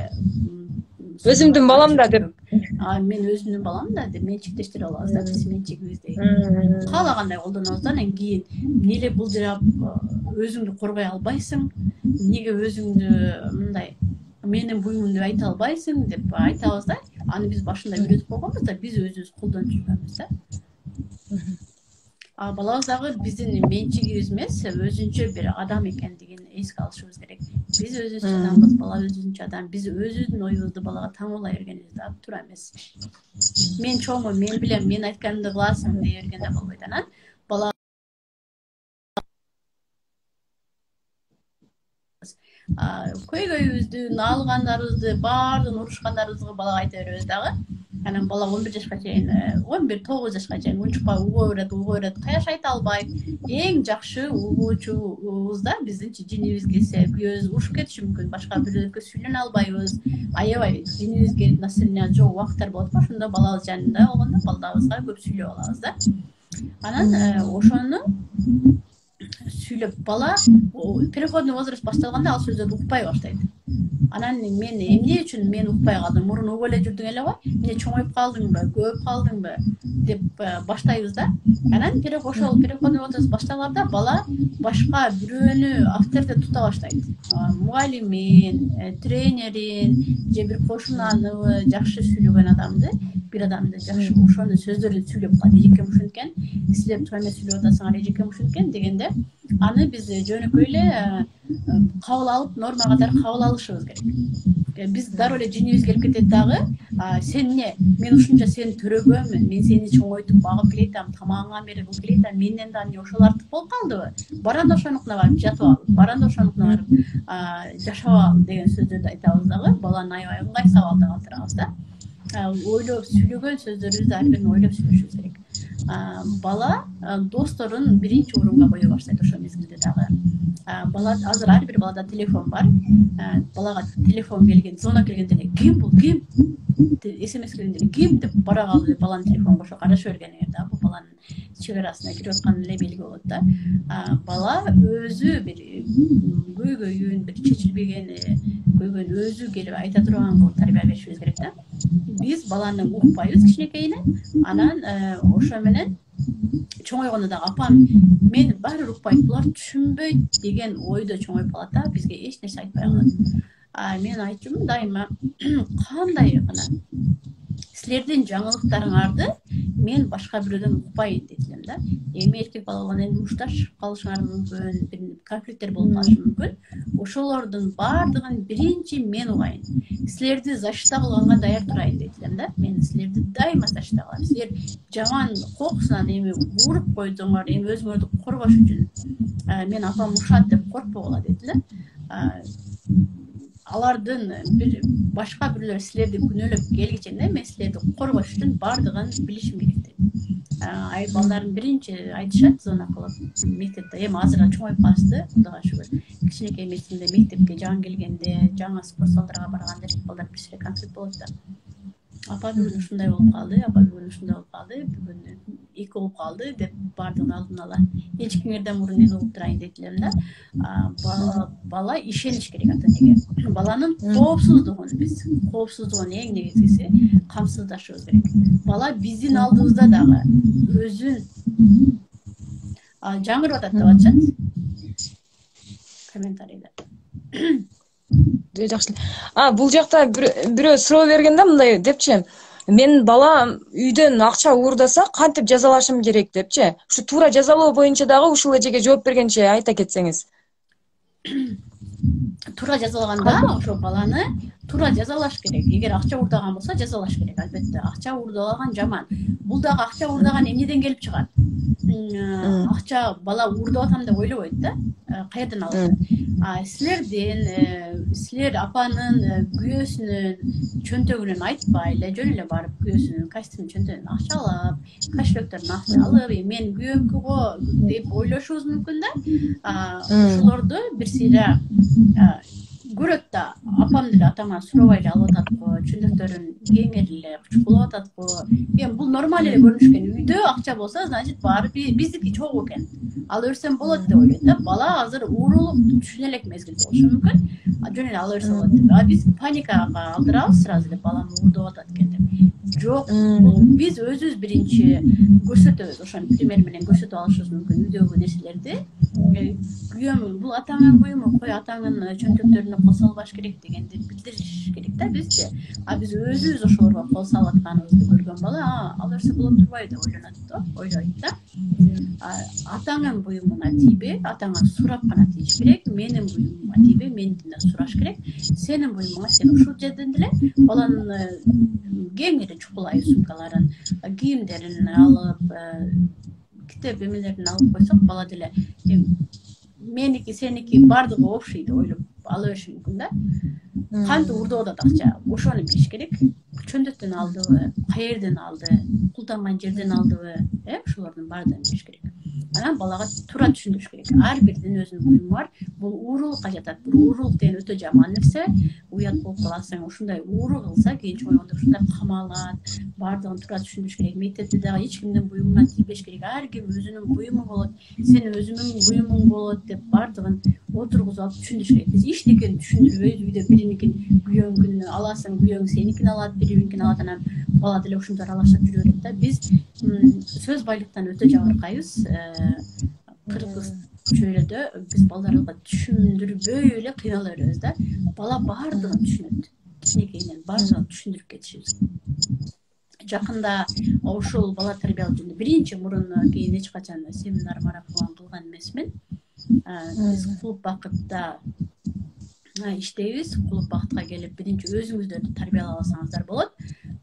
Өзүмдүн балам да деп.
Мен өзүмдүн балам да деп менчиктештире алабыз да, биз менчигибизди. Каалагандай колдонобуз да, анан кийин эмне булдырап өзүңдү коргой албайсың, эмнеге өзүңдү мындай менин буюмум деп айта албайсың деп айтабыз да. Аны биз башында үйрөтүп койгонбуз да, биз өзүбүз колдонуп жүргөнбүз да. Балабыз дагы биздин менчигибиз эмес, өзүнчө бир адам экендигин эске алышыбыз керек. Биз өзүбүзчө адамбыз, бала өзүнчө адам. Биз өзүбүздүн оюбузду балага таңуулай бергенибиз да туура эмес. Мен чоңмун, мен билем, мен айтканымды кыласың дей бергенде болбойт. Анан бала көйгөйүбүздү, наалгандарыбызды, баардыгын урушкандарыбызды балага айта беребиз дагы. Анан бала 11 жашка чейин, 11-9 жашка чейин унчукпай угуа берет, каяш айта албайт. Эң жакшы угуучубуз да биздин жинибиз келсе, күйөөбүз урушуп кетиши мүмкүн, башка бирөөгө сүйлөнө албайбыз. Аябай жинибиз келип насилие жок убакыттар болот го, ошондо балабыз жанында болгондо балдабызга көп сүйлөп алабыз да. Анан ошону сүйлөп бала переходный возраст башталганда ал сөздөрдү укпай баштайт. Анан мен эмне үчүн мен укпай калдым, мурун угуп эле жүрдүң эле го, эмне чоңоюп калдыңбы, көбөйүп калдыңбы деп баштайбыз да. Анан ошол переходный возраст башталганда бала башка бирөөнү авторитет тута баштайт. Мугалимин, тренерин же бир кошунаны жакшы сүйлөгөн адамды, бир адамды жакшы ошону сөздөрүн сүйлөп калат. Эжекем ушинткен, силер туура эмес сүйлөп атасыңар, эжекем ушинткен дегенде аны биз жөнөкөй эле кабыл алып, норма катары кабыл алышыбыз керек. Биз дароо эле жинибиз келип кетет дагы, сен эмне, мен ушунча сени төрөгөнмүн, мен сени чоңойтуп багып келейтам, тамагыңа берип келейтам, менден да эмне ошол артык болуп калдыбы? Баранда ошонукуна барып жатып ал, баранда ошонукуна барып жашап ал деген сөздөрдү айтабыз дагы, баланы аябай ыңгайсыз абалда калтырабыз да. Ойлоп сүйлөгөн сөздөрүбүздү ар бирин ойлоп сүйлөшүбүз керек. Бала досторун биринчи орунга кое баштайт ошол мезгилде дагы. Бала азыр ар бир балада телефон бар. Балага телефон келген, звонок келгенде эле ким бул, ким? СМС келгенде эле ким деп бара калып эле баланын телефонун кошо караша берген да, бул баланын чек арасына кирип атканы эле белги болот да. Бала өзү бир көйгөйүн, бир чечилбеген көйгөйүн өзү келип айта турган кылып тарбия беришибиз керек да. Биз баланы укпайбыз кичинекейинен, анан ошо менен чоңойгондо дагы апам мени баары бир укпайт, булар түшүнбөйт деген ойдо чоңоюп калат да, бизге эч нерсе айтпай калат. Мен айтчумун дайыма, кандай гана силердин жаңылыктарыңарды мен башка бирөөдөн укпайын дейт элем да. Эми эркек бала болгондон кийин мушташ калышыңар мүмкүн, бир конфликттер болуп калышы мүмкүн. Ошолордун баардыгын биринчи мен угайын. Силерди защита кылганга даяр турайын дейт элем да. Мен силерди дайыма защита кылам. Силер жаман кокусунан эми уруп койсоңор, эми өзүңөрдү коргош үчүн мен апам ушат деп коркпогула дейт эле. Алардын бир башка бирлер силерди күнөөлөп келгиченде мен силерди коргош үчүн баардыгын билишим керек дейт. Ай балдарын биринчи айтышат зона кылып мектепте, эми азыр чоңоюп калышты, Кудайга шүгүр. Кичинекей мектепте мектепке жаңы келгенде, жаңы спорт залдарга барганда балдар бир сире конфликт болот да. Апа бүгүн ушундай болуп калды, апа бүгүн ушундай болуп калды, бүгүн эки болуп калды деп баардыгын алдын ала эч кимден мурун мен угуп турайын дейт элем да. Бала ишениш керек ата-энеге. Баланын коопсуздугун эң негизгиси камсыздашыбыз керек. Бала биздин алдыбызда дагы өзүн жаңырып атат деп атышат. Комментарийде.
Жакшы. Бул жакта бирөө суроо берген да мындай депчи. Мен бала үйдөн акча уурдаса кантип жазалашым керек депчи. Ушу туура жазалоо боюнча дагы ушул эжеге жооп бергенче айта кетсеңиз.
Туура жазалаганда ошо баланы туура жазалаш керек. Эгер акча уурдаган болсо жазалаш керек, албетте. Акча уурдалаган жаман. Бул дагы акча уурдаган эмнеден келип чыгат? Акча бала уурдап атам деп ойлобойт да. Каерден алат? Силер апанын күйөөсүнүн чөнтөгүнөн айтпай эле жөн эле барып күйөөсүнүн костюмун чөнтөгүнөн акча алып, кошелектөрүн акча алып, мен күйөөмкү го деп ойлошубуз мүмкүн да. Ошолорду бир сыйра көрөт да, апам деле атама сурабай эле алып ататпы, чөнтөктөрүн кеңири эле чукулап ататпы. Эми бул нормаль эле көрүнүш экен. Үйдө акча болсо, значит, баары биздики чогуу экен. Ала берсем болот деп ойлойт да. Бала азыр уурулуп түшүнө элек мезгил болушу мүмкүн. Жөн эле ала берсе болот деп. Биз паникага алдырабыз сразу эле балам уурдап атат экен деп. Жок, биз өзүбүз биринчи көрсөтөбүз. Ошону пример менен көрсөтүп алышыбыз мүмкүн үйдөгү нерселерди. Күйөөм бул атаңын буюму, кой атаңын чөнтөктөрүнө кол салбаш керек дегенди билдириш керек да бизчи. Биз өзүбүз ошолорго кол салып атканыбызды көргөн бала, ала берсе болот турбайбы деп ойлонот да, ойлойт да. Атаңын буюмуна тийбей, атаңа сурап гана тийиш керек. Менин буюмума тийбей, менден сураш керек. Сенин буюмуңа сен ушул жерден деле баланын кеңири чукулай сумкаларын, кийимдерин алып, китеп эмелерин алып койсок, бала деле меники, сеники баардыгы общий деп ойлоп ала бериши мүмкүн да. Кантип уурдап атат акча, ошону билиш керек. Чөндөктөн алдыбы, каерден алды, култанган жерден алдыбы, ошолордун баардыгын билиш керек. Анан балага туура түшүндүрүш керек. Ар биринин өзүнүн буюму бар. Бул уурулукка жатат. Бул уурулук деген өтө жаман нерсе. Уят болуп каласың, ушундай ууруу кылса, кийин чоңойгондо ушундай камалат. Баардыгын туура түшүндүрүш керек. Мектепте дагы эч кимдин буюмуна тийбеш керек. Ар ким өзүнүн буюму болот. Сенин өзүңүн буюмуң болот деп баардыгын отургузуп алып түшүндүрүш керек. Биз эчтекени түшүндүрбөйбүз. Үйдө бириникин күйөөңкүн аласың, күйөөң сеникин алат, биринкин алат, анан бала деле ушинтип аралашып жүрө берет да. Биз сөз байлыктан өтө жабыркайбыз. Кыргыз чөйрөдө биз балдарга түшүндүрбөй эле кыйнала беребиз да. Бала баардыгын түшүнөт. Кичинекейинен баардыгын түшүндүрүп кетишибиз. Жакында ушул бала тарбиялоо жөнүндө биринчи мурун кийин эч качан семинар марафон кылган эмесмин. Биз клуб бакытта иштейбиз. Клуб бакытка келип биринчи өзүңүздөрдү тарбиялап алсаңыздар болот.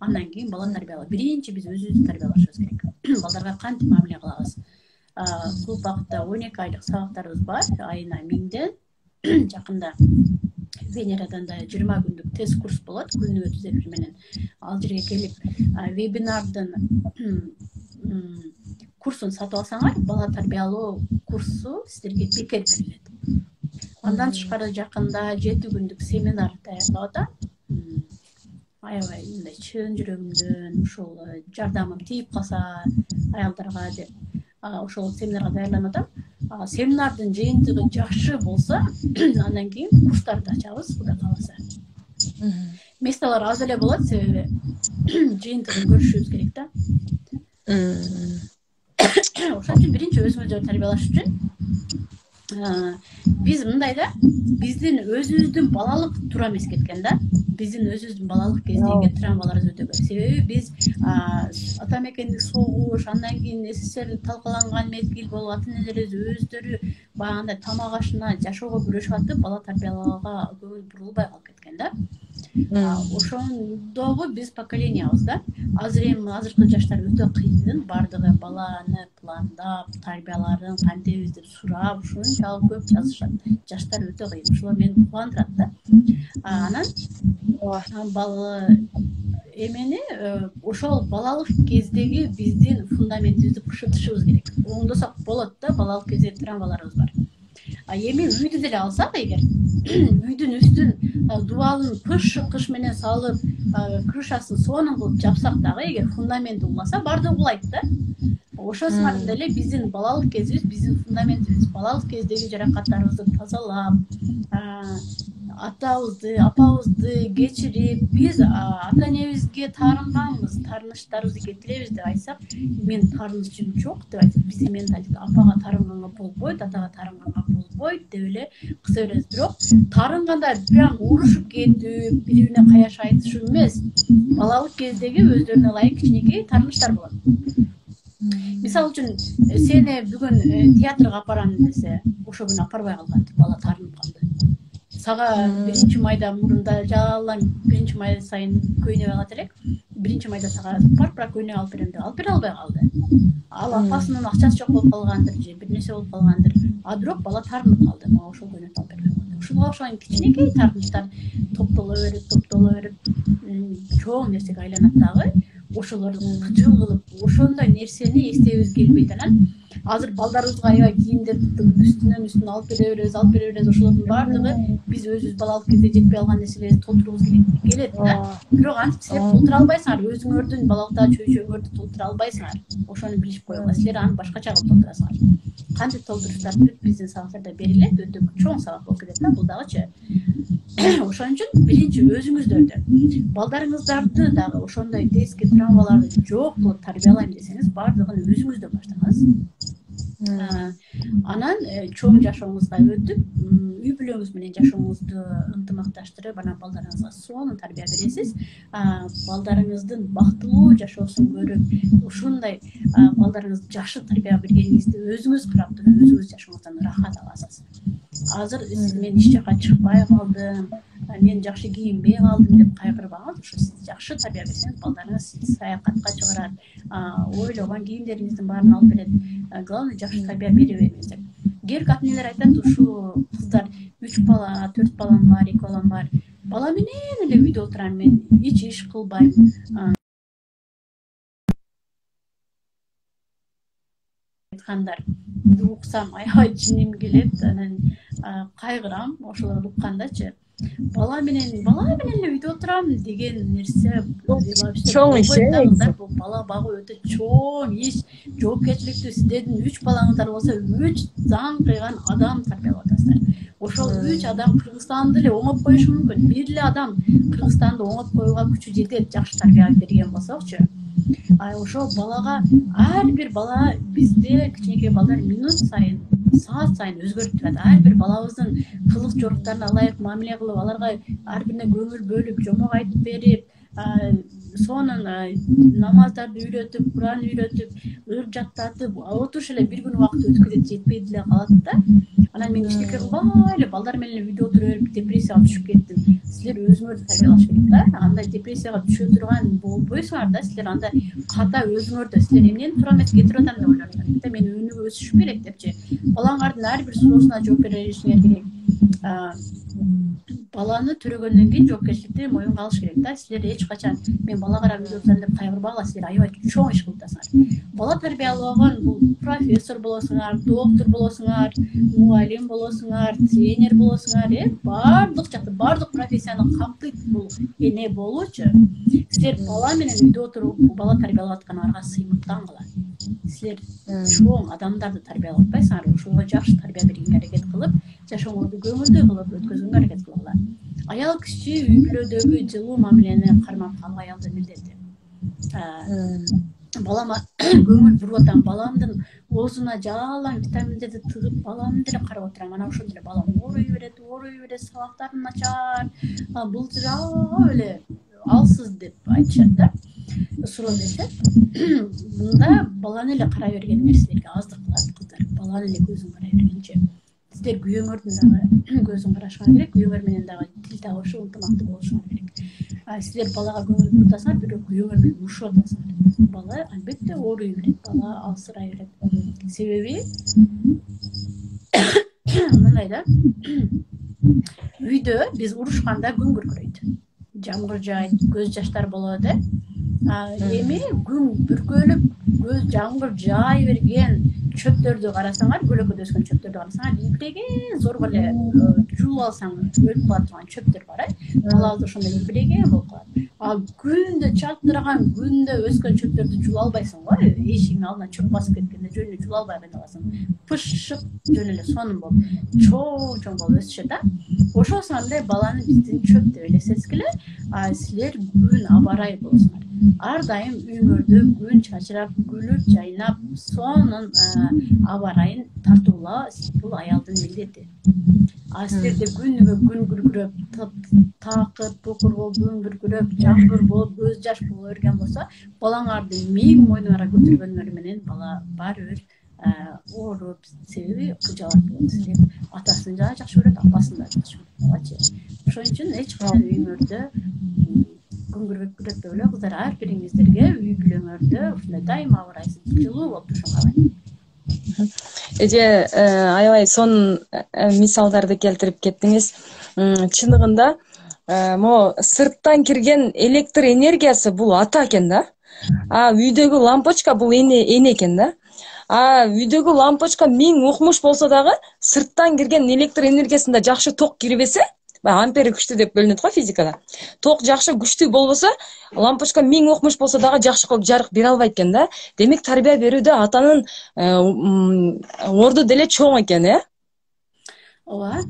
Андан кийин бала тарбиялоо. Биринчи биз өзүбүздү тарбиялашыбыз керек. Балдарга кантип мамиле кылабыз? Клуб бакытта 12 айлык сабактарыбыз бар. Айына 1000ден. Жакында Венерадан да 20 күндүк тест курс болот. Күнүгө түзетүү менен ал жерге келип вебинардын курсун сатып алсаңар, бала тарбиялоо курсу сиздерге бекер берилет. Андан тышкары жакында 7 күндүк семинар даярдап атам. Аябай мындай чын жүрөгүмдөн ушул жардамым тийип калса аялдарга деп ошол семинарга даярданып атам. Семинардын жыйынтыгы жакшы болсо, андан кийин курстарды ачабыз, Кудай кааласа. Месталар аз эле болот, себеби жыйынтыгын көрүшүбүз керек да. Ошон үчүн биринчи өзүбүздү тарбиялаш үчүн биз мындай да, биздин өзүбүздүн балалык туура эмес кеткен да. Биздин өзүбүздүн балалык кездеги травмаларыбыз өтө көп. Себеби биз ата мекендик согуш, андан кийин СССР талкаланган мезгил болуп, ата энелерибиз өздөрү баягындай тамак ашына жашоого күрөшүп атып, бала тарбиялоого көңүл бурулбай калып кеткен да. Ошондогу биз поколениябыз да. Азыркы жаштар өтө кыйын, бардыгы баланы пландап, тарбияларын кантебиз деп сурап, ушунчалык көп жазышат. Жаштар өтө кыйын. Ошолор мени кубандырат да. Анан эмени ошол балалык кездеги биздин фундаментибизди кушутушубуз керек. Оңдосок болот да, балалык кездеги травмаларыбыз бар. Эми үйдү деле алсак эгер, үйдүн үстүн дубалын кыш менен салып, крышасын сонун кылып жапсак дагы, эгер фундаменти уласа, бардыгы улайт да. Ошо сыңар деле биздин балалык кезибиз, биздин фундаментибиз, балалык кездеги жаракаттарыбызды тазалап, атабызды, апабызды кечирип, биз ата энебизге таарынганбыз, таарыныштарыбызды кетиребиз деп айтсак, мен таарынычым жок деп айтып, биздин менталитет апага таарынганга болбойт, атага таарынганга болбойт деп эле кыса беребиз. Бирок таарынганда прям урушуп кетип, бири-бирине каяш айтышы эмес, балалык кездеги өздөрүнө ылайык кичинекей таарынычтар болот. Мисалы үчүн, сени бүгүн театрга апарам десе, ошол күнү апарбай калган, бала таарынып калды. Сага 1-майда мурунда жалаң 1-май сайын көйнөк алат элек. 1-майда сага парк көйнөк алып берем деп алып бере албай калды. Ал апасынын акчасы жок болуп калгандыр, же бир нерсе болуп калгандыр. Бирок бала таарынып калды. Мага ошол көйнөктү алып бербей калды. Ушуга окшогон кичинекей таарынычтар топтоло берип, чоң нерсеге айланат дагы. Ошолорду кытуу кылып, ошондой нерсени эстебиз келбейт. Анан азыр балдарыбызга аябай кийимдерди үстүнөн алып беребиз, ошолордун бардыгы биз өзүбүз балалык кезде жетпей алган нерселерди толтурубуз келет да. Бирок антип силер толтура албайсыңар, өзүңөрдүн балалыктагы чөйчөгүңөрдү толтура албайсыңар. Ошону билип коюңар. Силер аны башкача кылып толтурасыңар. Кантип толтуруштарды биздин сабактарда берилет, өтө чоң сабак болуп кетет да, бул дагычы. Ошон үчүн биринчи өзүңүздөрдү, балдарыңыздарды дагы ошондой детский травмаларды жок кылып тарбиялайм десеңиз, бардыгын өзүңүздөн баштаңыз. Анан чоң жашооңузга өтүп, үй бүлөңүз менен жашооңузду ынтымакташтырып, анан балдарыңызга сонун тарбия бересиз. Балдарыңыздын бактылуу жашоосун көрүп, ушундай балдарыңызды жакшы тарбия бергениңизди өзүңүз карап туруп, өзүңүз жашооңуздан ырахат аласыз. Азыр мен иш жакка чыкпай калдым, мен жакшы кийинбей калдым деп кайгырбаңыз. Ошо сиз жакшы тарбия берсеңиз, балдарыңыз сизди саякатка чыгарат, ойлогон кийимдериңиздин баарын алып берет. Главное, жакшы тарбия бере бериңиздер. Кээ бир ата энелер айтат, ушу кыздар 3 бала, 4 балам бар, 2 балам бар. Бала менен эле үйдө отурам, мен эч иш кылбайм. Айткандар уксам аябай жиним келет, анан кайгырам ошолорду уккандачы. Бала менен эле үйдө отурам деген нерсе
чоң иш.
Бул бала багуу өтө чоң иш, жоопкерчиликтүү. Сиздердин 3 балаңыздар болсо, 3 заң кыйган адам тарбиялап атасыздар. Ошол 3 адам Кыргызстанды эле оңоп коюшу мүмкүн. Бир эле адам Кыргызстанды оңоп коюуга күчү жетет, жакшы тарбия берген болсокчу. Ошол балага, ар бир бала бизде кичинекей балдар минут сайын, саат сайын өзгөрүп турат. Ар бир балабыздын кылык жоруктарына ылайык мамиле кылып, аларга ар бирине көңүл бөлүп, жомок айтып берип, сонун намаздарды үйрөтүп, Куран үйрөтүп, ыр жаттатып, отуруш эле бир күн убакыт өткөзөт, жетпей деле калат да. Анан мен эчтеке кылбай эле балдар менен эле үйдө отура берип депрессияга түшүп кеттим. Силер өзүңөрдү тарбиялаш керек да. Андай депрессияга түшө турган болбойсуңар да. Силер анда ката өзүңөрдү, силер эмнени туура эмес кетирип атам деп ойлонуңар. Мен өнүгүп өсүшүм керек депчи. Балаңардын ар бир суроосуна жооп бере беришиңер керек. Баланы төрөгөндөн кийин жоопкерчиликти моюнга алыш керек да. Силер эч качан мен бала карап үйдө отурам деп кайгырбагыла, силер аябай чоң иш кылып атасыңар. Бала тарбиялогон бул профессор болосуңар, доктор болосуңар, мугалим болосуңар, тренер болосуңар, бардык жакты, бардык профессияны камтыйт бул эне болуучу. Силер бала менен үйдө отуруп бала тарбиялап аткандарга сыймыктангыла. Силер чоң адамдарды тарбиялап атпайсыңар, ошого жакшы тарбия берүүгө аракет кылып, жашооңузду көңүлдүү кылып өткөзүүгө аракет кылгыла. Аял киши үй бүлөдөгү жылуу мамилени кармап калган аялдын милдети. Балама көңүл буруп атам, баламдын оозуна жалаң витаминдерди тыгып баланы деле карап отурам. Анан ошондо эле балам ооруй берет, сабактарын начар, бул аябай эле алсыз деп айтышат да. Суроо берсе, мында баланы эле карай берген нерселерге аздык кылат кыздар. Баланы эле көзүн карай бергенче. Сиздер күйөөңөрдүн дагы көзүн карашыңар керек, күйөөңөр менен дагы тил табышып ынтымактуу болушуңар керек. Сиздер балага көңүл буртасаңар, бирок күйөөңөр менен урушуп атасыңар. Бала албетте ооруй берет, бала алсырай берет. Себеби мындай да, үйдө биз урушканда күн күркүрөйт, жамгыр жаайт, көз жаштар болот эми күн бүркөлүп, көз жамгыр жаай берген чөптөрдү карасаңар, көлөкөдө өскөн чөптөрдү карасаңар, илбиреген зорго эле жулуп алсаң өлүп кала турган чөптөр бар, балабыз ошондой илбиреген болуп калат. Күндө чалтыраган, күндө өскөн чөптөрдү жула албайсың го, эшигиңин алдына чөп басып кеткенде жөн эле жула албай кыйналасың. Пышып жөн эле сонун болуп, чоң болуп өсүшөт да. Ошосуңар эле баланы биздин чөп деп элестетскиле, силер күн абарай болосуңар. Ар дайым үйүңөрдө күн чачырап, күлүп, жайнап, сонун абарайын тартуулоо бул аялдын милдети. Силерде күнүгө күн күркүрөп, такыр, тукур болуп, күн күркүрөп, жамгыр болуп, көз жаш боло берген болсо, балаңарды миң мойнуңарга көтөргөнүңөр менен бала баары бир ооруп, себеби кыжалат болот. Силер атасын да жакшы көрөт, апасын да жакшы көрөт балачы. Ошон үчүн эч качан үйүңөрдө күн күркүрөт эле кыздар, ар бириңиздерге үй бүлөңөрдө ушундай дайыма абарайсыз, жылуу болуп турушуңар каалайм.
Эже аябай сонун мисалдарды келтирип кеттиңиз. Чыныгында могу сырттан кирген электр энергиясы бул ата экен да. Үйдөгү лампочка бул эне экен да. Үйдөгү лампочка миң укмуш болсо дагы сырттан кирген электр энергиясында жакшы ток кирбесе, ампери күчтүү деп бөлүнөт го физикада. Ток жакшы күчтүү болбосо, лампочка миң укмуш болсо дагы жакшы жарык бере албайт экен да. Демек тарбия берүүдө атанын орду деле чоң экен,
Ооба,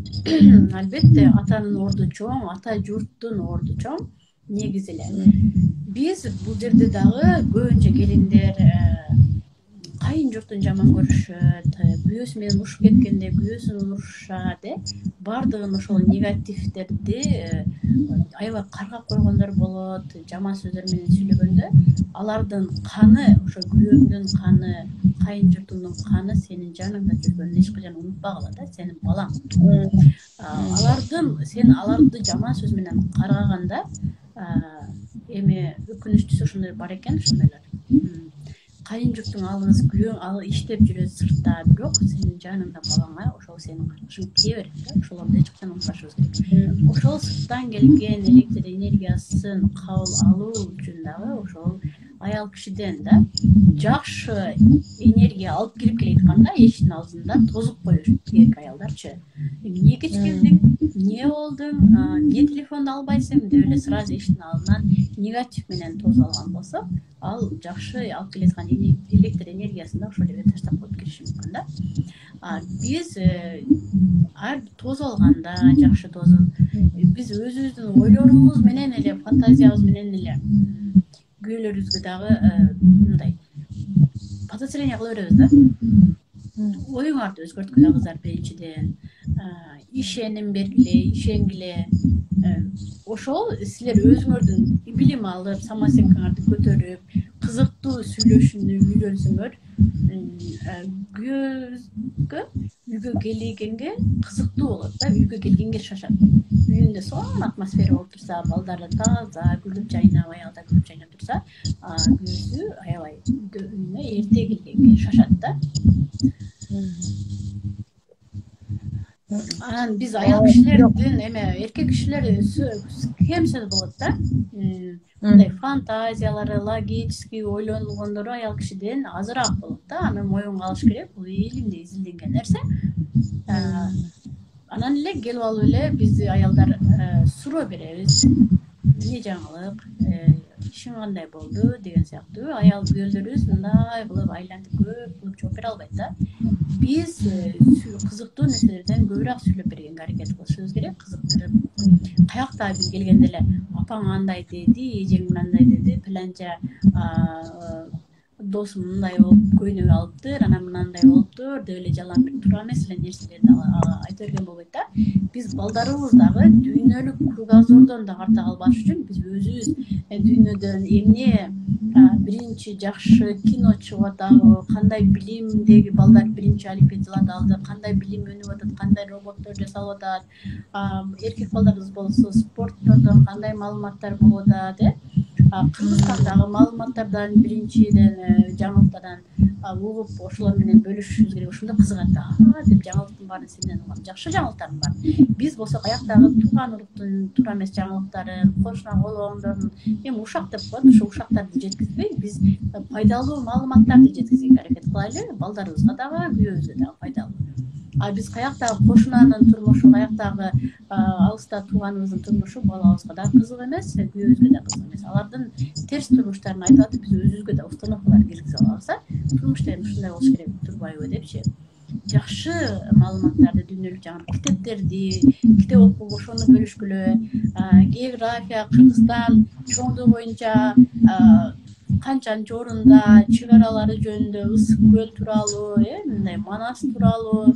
албетте атанын орду чоң, ата журттун орду чоң. Негизи эле биз бул жерде дагы көбүнчө келиндер кайын журтун жаман көрүшөт, күйөөсү менен урушуп кеткенде күйөөсүн урушат, бардыгын ошол негативдерди аябай каргап койгондор болот. Жаман сөздөр менен сүйлөгөндө алардын каны, ошо күйөөңдүн каны, кайын журтуңдун каны сенин жаныңда жүргөнүн эч качан унутпагыла да, сенин балаң. Сен аларды жаман сөз менен каргаганда, эми өкүнүчтүүсү ошондой бар экен, ошондойлор. Кайын журтуң алыңыз, күйөөң иштеп жүрөт сыртта, бирок сенин жаныңда балаңа ошол сенин каргышың тие берет да, ошолорду эч качан унутпашыбыз керек. Ошол сырттан келген электр энергиясын кабыл алуу үчүн дагы ошол аял кишиден да жакшы энергия алып кирип келатканда эшиктин алдында тозуп коюшат керек аялдарчы. Эмне кеч келдиң, эмне болдуң, эмне телефонду албайсың деп эле сразу эшиктин алдынан негатив менен тозуп алган болсо, ал жакшы алып келаткан электр энергиясын да ошол жерге таштап коюп кетиши мүмкүн да. Биз ар тозуп алганда жакшы тозуп, биз өзүбүздүн ойлорубуз менен эле, фантазиябыз менен эле күйөөлөрүбүзгө дагы мындай подозрение кыла беребиз да. Оюңарды өзгөрткүлө кыздар, биринчиден ишеним бергиле, ишенгиле. Ошол силер өзүңөрдүн билим алып, самооценкаңарды көтөрүп, кызыктуу сүйлөшүүнү үйрөнсөңөр, күйөөгө үйгө келгенге кызыктуу болот да, үйгө келгенге шашат. Үйүндө сонун атмосфера болуп турса, балдары таза, күлүп жайнап, аял да күлүп жайнап турса, күйөөсү аябай үйүнө эрте келгенге шашат да. Анан биз аял кишилердин эркек кишилер кем сөз болот да. Мындай фантазиялары, логический ойлонгондору аял кишиден азыраак болот да. Аны моюнга алыш керек, бул илимде изилденген нерсе. Анан эле келип алып эле биз аялдар суроо беребиз. Эмне жаңылык, ишиң кандай болду деген сыяктуу. Аял күйөөлөрүбүз мындай кылып айлантып көп кылып жооп бере албайт да. Биз кызыктуу нерселерден көбүрөөк сүйлөп бергенге аракет кылышыбыз керек, кызыктырып. Каякта биз келгенде эле апаң андай деди, эжең мындай деди, пиланча досум мындай болуп көйнөк алыптыр, анан мынандай болуптур деп эле жалаң бир туура эмес эле нерселерди айта берген болбойт да. Биз балдарыбыз дагы дүйнөлүк кругозордон да карта калбаш үчүн биз өзүбүз дүйнөдөн эмне биринчи жакшы кино чыгып атабы, кандай билимдеги балдар биринчи олимпиадаларды алды, кандай билим өнүп атат, кандай роботтор жасалып атат, эркек балдарыбыз болсо спорттордон кандай маалыматтар болуп атат, Кыргызстандагы маалыматтардан биринчиден жаңылыктардан угуп ошолор менен бөлүшүшүбүз керек. Ошондо кызыгат деп жаңылыктын баарын сенден угам. Жакшы жаңылыктарым бар. Биз болсок аяктагы тууган уруктун туура эмес жаңылыктарын, кошуна колгондордун эми ушак деп коет, ошо ушактарды жеткизбей, биз пайдалуу маалыматтарды жеткизүүгө аракет кылайлы. Балдарыбызга дагы, күйөөбүзгө дагы пайдалуу. Биз каяктагы кошунанын турмушу, каяктагы алыста тууганыбыздын турмушу балабызга да кызык эмес, күйөөбүзгө да кызык эмес. Алардын терс турмуштарын айтып атып, биз өзүбүзгө да установкалар киргизе алабыз. Турмуш деген ушундай болуш керек турбайбы депчи. Жакшы маалыматтарды, дүйнөлүк жаңы китептерди, китеп окуп ошону бөлүшкүлө, география, Кыргызстан чоңдугу боюнча канчанчы орунда, чек аралары жөнүндө, ысык көл тууралуу, мындай Манас тууралуу,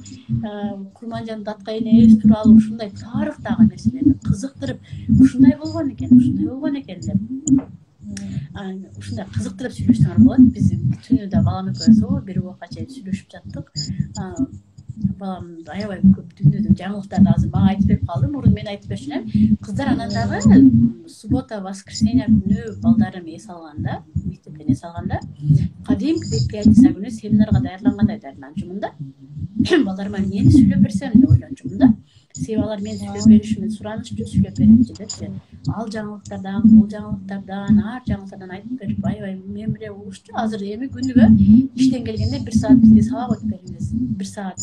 Курманжан датка энебиз тууралуу ушундай тарыхтагы нерселерди кызыктырып, ушундай болгон экен деп ушундай кызыктырып сүйлөшсөңөр болот. Биз түнү балам экөөбүз бир убакка чейин сүйлөшүп жаттык. Балам аябай көп дүйнөдөн жаңылыктарды азыр мага айтып берип калды. Мурун мен айтып берчү элем. Кыздар анан дагы суббота, воскресенье күнү балдарым эс алганда, мектептен эс алганда, кадимки пятница күнү семинарга даярдангандай даярданчумун да. Балдарыма эмнени сүйлөп берсем деп ойлончумун да. Себеби алар мен сүйлөп беришимин суранышчу, сүйлөп берипчи депчи. Ал жаңылыктардан, бул жаңылыктардан, ар жаңылыктардан айтып берип, аябай мемире болушчу. Азыр эми күнүгө иштен келгенде 1 саат бизге сабак өтүп бериңиз. 1 саат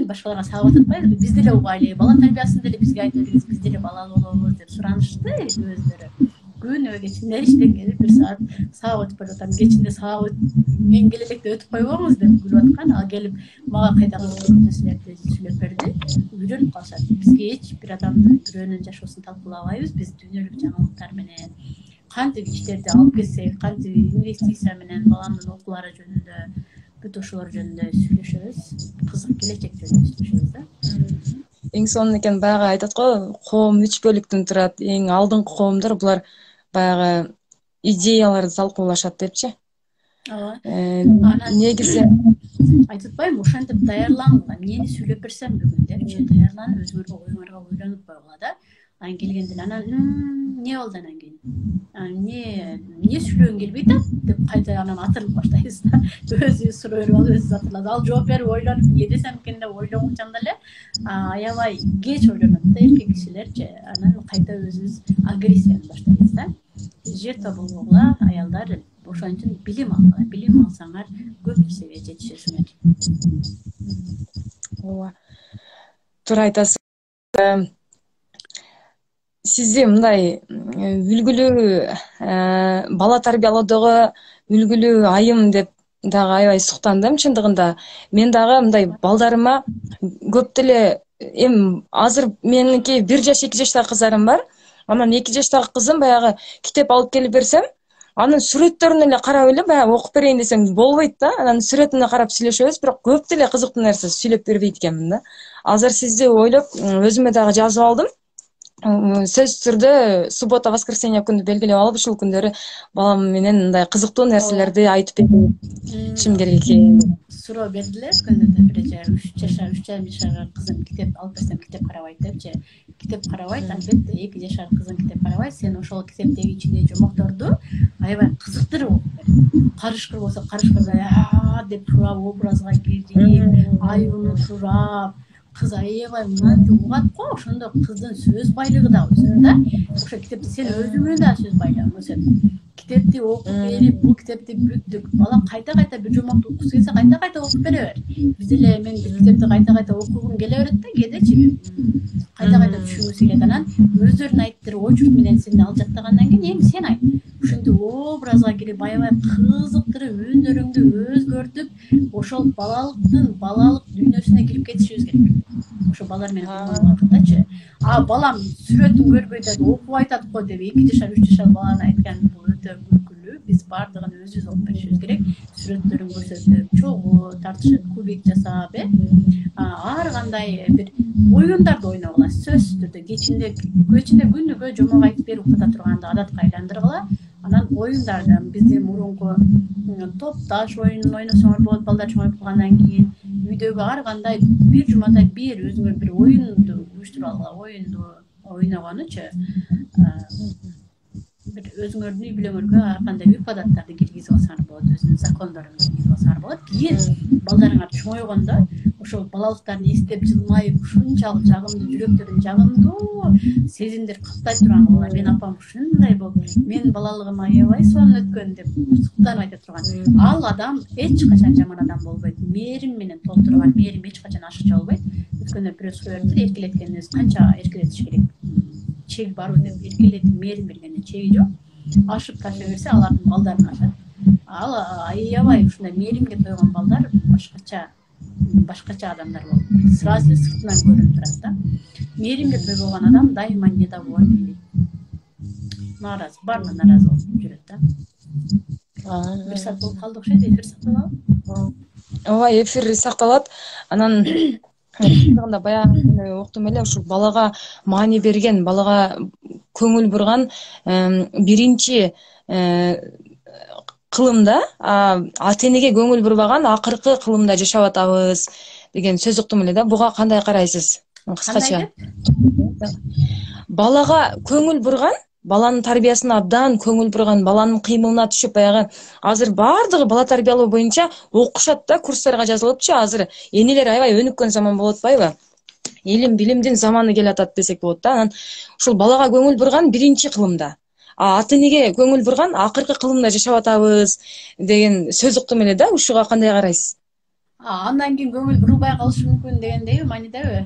башкаларга сабак өтүппайбы? Биз деле угайлы, бала тарбиясын деле бизге айтып бериңиз, биз деле балалуу болобуз деп суранышты өзлөрү. Күнүгө кечинде иштен келип 1 саат сабак өтүп баратам. Кечинде сабак мен келе электе өтүп койбоңуз деп күлүп аткан. Ал келип мага кайда нерселерди сүйлөп берди. Үйрөнүп калышат. Бизге эч бир адамдын бирөөнүн жашоосун талкуулабайбыз. Биз дүйнөлүк жаңылыктар менен кантип иштерди алып келсек, кантип инвестиция менен баламдын окуулары жөнүндө, бүт ошолор жөнүндө сүйлөшөбүз. Кызык келечек жөнүндө сүйлөшөбүз да.
Эң сонун экен, баягы айтат го, коом 3 бөлүктөн турат. Эң алдыңкы коомдор булар баягы идеяларды талкуулашат депчи.
Ооба.
Негизи
айтып атпайбы, ошентип даярлангыла, эмнени сүйлөп берсем бүгүн депчи, даярланып өзүңөргө оюңарга ойлонуп койгула да. Анан келгенде анан эмне болду анан кийин? Эмне сүйлөгүң келбей атат деп кайта анан атырылып баштайбыз да. Өзүбүз суроо берип алып өзүбүз атырылабыз. Ал жооп берип ойлонуп эмне десем экен деп ойлонгучанда эле аябай кеч ойлонот да эркек кишилерчи. Анан кайта өзүбүз агрессияны баштайбыз да. Жертва болбогула, аялдар ошон үчүн билим алгыла. Билим алсаңар көп нерсеге жетишесиңер.
ооба. Туура айтасыз. Сизди мындай үлгүлүү бала тарбиялоодогу үлгүлүү айым деп дагы аябай суктандым. Чындыгында мен дагы мындай балдарыма көп деле азыр меники 1 жаш 2 жаштагы кыздарым бар. Анан 2 жаштагы кызым баягы китеп алып келип берсем, анын сүрөттөрүнө эле карап эле баягы окуп берейин десең болбойт да. Анан сүрөтүнө карап сүйлөшөбүз, бирок көп деле кызыктуу нерсе сүйлөп бербейт экенмин да. Азыр сизди ойлоп өзүмө дагы жазып алдым. Сөзсүз түрдө суббота, воскресенье күнү белгилеп алып, ушул күндөрү балам менен мындай кызыктуу нерселерди айтып беришим керек экен.
Суроо бердилер күнүдө бир 3 жашар кызым китеп алып берсем китеп карабайт депчи. Китеп карабайт, албетте 2 жашар кызым китеп карабайт. Сен ошол китептеги ичиндеги жомокторду аябай кызыктырып окуп бер. Карышкыр болсо карышкырда деп турап образга кирип, аюуну турап, кыз аябай мынтип угат го, ошондо кыздын сөз байлыгы да өсөт да. Ошо китепти сен өзүңө да сөз байлыгың өсөт. Китепти окуп берип, бул китепти бүттүк. Бала кайта бир жомокту окуп келсе, кайта окуп бере бер. Биз деле мен бир китепти кайта окугум келе берет да, кээдечи. Кайта түшүнгүсү келет. Анан өздөрүн айттырып, очерк менен сени алжаттагандан кийин эми сен айт. Ошентип образга кирип, аябай кызыктырып, үндөрүңдү өзгөртүп, ошол балалык дүйнөсүнө кирип кетишибиз керек. Ошо балдар менен убактачы. Балам сүрөтүн көрбөй да окуп айтат го деп 2 жашар, 3 жашар баланы айткан бул өтө күлкүлүү. биз баардыгын өзүбүз алып беришибиз керек. Сүрөттөрүн көрсөтүп, чогуу тартышып, кубик жасап, ар кандай бир оюндарды ойногула, сөзсүз түрдө кечинде күнүгө жомок айтып берип укута турганды адатка айландыргыла. Анан оюндардан биздин мурунку топташ оюнун ойносоңор болот, балдар чоңоюп калгандан кийин үйдөгү ар кандай бир жумада бир өзүңөр бир оюнду уюштуруп алгыла, оюнду ойногонучу бир өзүңөрдүн үй бүлөңөргө ар кандай үп адаттарды киргизип алсаңар болот, өзүнүн закондорун киргизип алсаңар болот. Кийин балдарыңар чоңойгондо ошол балалыктарын эстеп жылмайып, ушунчалык жагымдуу жүрөктөрүн жагымдуу сезимдер каптай турган балдар, мен апам ушундай болуп, мен балалыгым аябай сонун өткөн деп суктанып айта турган. Ал адам эч качан жаман адам болбойт. Мээрим менен толтурган, мээрим эч качан ашыкча болбойт. Өткөндө бирөө сурап берди, эркелеткенин өзү канча эркелетиш керек? Чеги барбы деп, эркелетип мээрим бергенде чеги жок. Ашып таша берсе алардын балдарын ашат. Ал аябай ушундай мээримге тойгон балдар башкача адамдар болуп, сразу сыртынан көрүнүп турат да. Мээримге тойбогон адам дайыма недоволен или нааразы, баарына нааразы болуп жүрөт да. Бир саат болуп калды окшойт, эфир сакталабы?
Ооба, эфир сакталат. Анан баягы уктум эле, ушул балага маани берген, балага көңүл бурган биринчи кылымда ата энеге көңүл бурбаган акыркы кылымда жашап атабыз деген сөз уктум эле да. Буга кандай карайсыз? Кыскача. Балага көңүл бурган, баланын тарбиясына абдан көңүл бурган, баланын кыймылына түшүп, баягы азыр баардыгы бала тарбиялоо боюнча окушат да, курстарга жазылыпчы. Азыр энелер аябай өнүккөн заман болуп атпайбы? Илим билимдин заманы келатат десек болот да. Анан ушул балага көңүл бурган биринчи кылымда, ата энеге көңүл бурган акыркы кылымда жашап атабыз деген сөз уктум эле да. Ушуга кандай карайсыз?
Андан кийин көңүл бурулбай калышы мүмкүн дегендейби, маанидеби?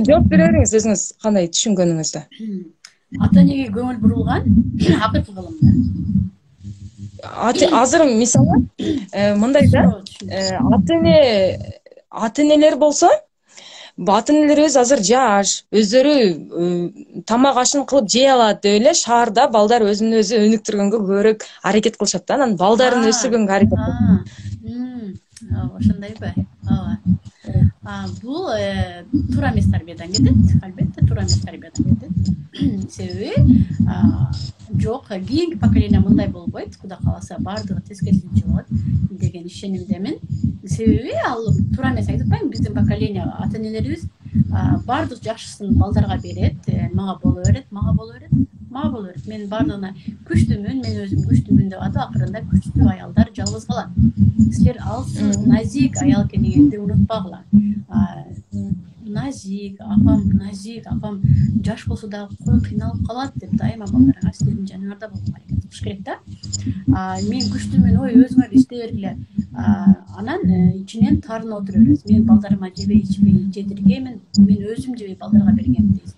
Жооп бере бериңиз, өзүңүз кандай түшүнгөнүңүздү.
Ата энеге көңүл бурулган акыркы кылымда.
Азыр мисалы мындай да, ата энелер болсо, ата энелерибиз азыр жаш, өздөрү тамак ашын кылып жей алат деп эле шаарда балдар өзүн өзү өнүктүргөнгө көбүрөөк аракет кылышат да. Анан балдарын өстүргөнгө аракет кылышат.
Ошондойбу? Ооба. Бул туура эмес тарбиядан кетет, албетте туура эмес тарбиядан кетет. Себеби жок, кийинки поколение мындай болбойт, Кудай кааласа баардыгы тескерисинче болот деген ишенимдемин. Себеби ал туура эмес айтып атпайбы, биздин поколение ата энелерибиз баардык жакшысын балдарга берет, мага боло берет. Мен баардыгына күчтүүмүн, мен өзүм күчтүүмүн деп атып, акырында күчтүү аялдар жалгыз калат. Силер алсыз, назик аял экендигиңизди унутпагыла. Назик, апам жаш болсо дагы кой кыйналып калат деп дайыма балдарыңар силердин жаныңарда болууга аракет кылыш керек да. Мен күчтүүмүн, ой өзүңөр иштей бергиле. Анан ичинен таарынып отура беребиз. Мен балдарыма жебей ичпей жедиргеймин, мен өзүм жебей балдарга бергем дейсиз.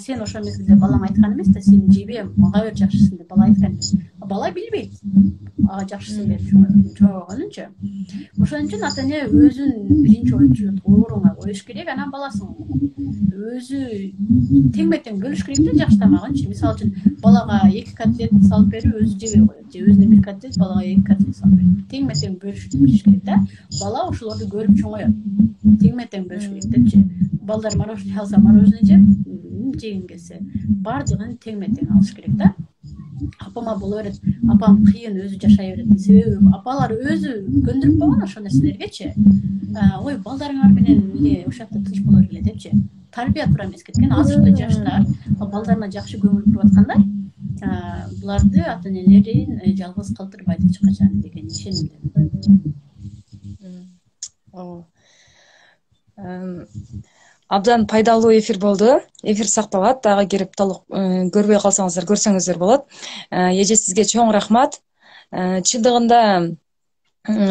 Сен ошол мезгилде балаң айткан эмес да, сен жебе, мага бер жакшысын деп бала айткан эмес. Бала билбейт. Жакшысын берип чоңойгонунчу. Ошон үчүн ата эне өзүн биринчи орунга коюш керек, анан баласын өзү тең-тең бөлүш керек да жакшы тамагынчы. Мисалы үчүн балага 2 котлет салып берип өзү жебей коет, же өзүнө 1 котлет, балага 2 котлет салып берип тең-тең бөлүш керек да. Бала ошолорду көрүп чоңоет. Тең-тең бөлүш керек депчи. Балдар мороженое алса мороженое жеп, жегин келсе баардыгын тең-тең алыш керек да. Апама боло берет, апам кыйын өзү жашай берет. Себеби апалар өзү көндүрүп койгон ошол нерселергечи. Ой, балдарыңар менен эмне ошол жакта тыныч боло бергиле депчи. Тарбия туура эмес кеткен. Азыркы жаштар балдарына жакшы көңүл буруп аткандар, буларды ата энелерин жалгыз калтырбайт эч качан деген ишенимдемин.
Абдан пайдалуу эфир болду. Эфир сакталат, дагы кирип толук көрбөй калсаңыздар көрсөңүздөр болот. Эже сизге чоң рахмат. Чындыгында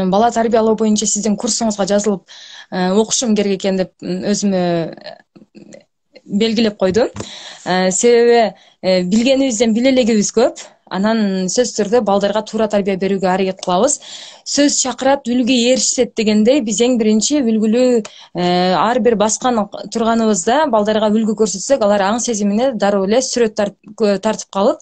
бала тарбиялоо боюнча сиздин курсуңузга жазылып окушум керек экен деп өзүмө белгилеп койдум. Себеби билгенибизден билелегибиз көп. анан сөзсүз түрдө балдарга туура тарбия берүүгө аракет кылабыз. Сөз чакырат, үлгү ээрчишет дегендей биз эң биринчи үлгүлүү ар бир баскан турганыбызда балдарга үлгү көрсөтсөк, алар аң сезимине дароо эле сүрөт тартып калып,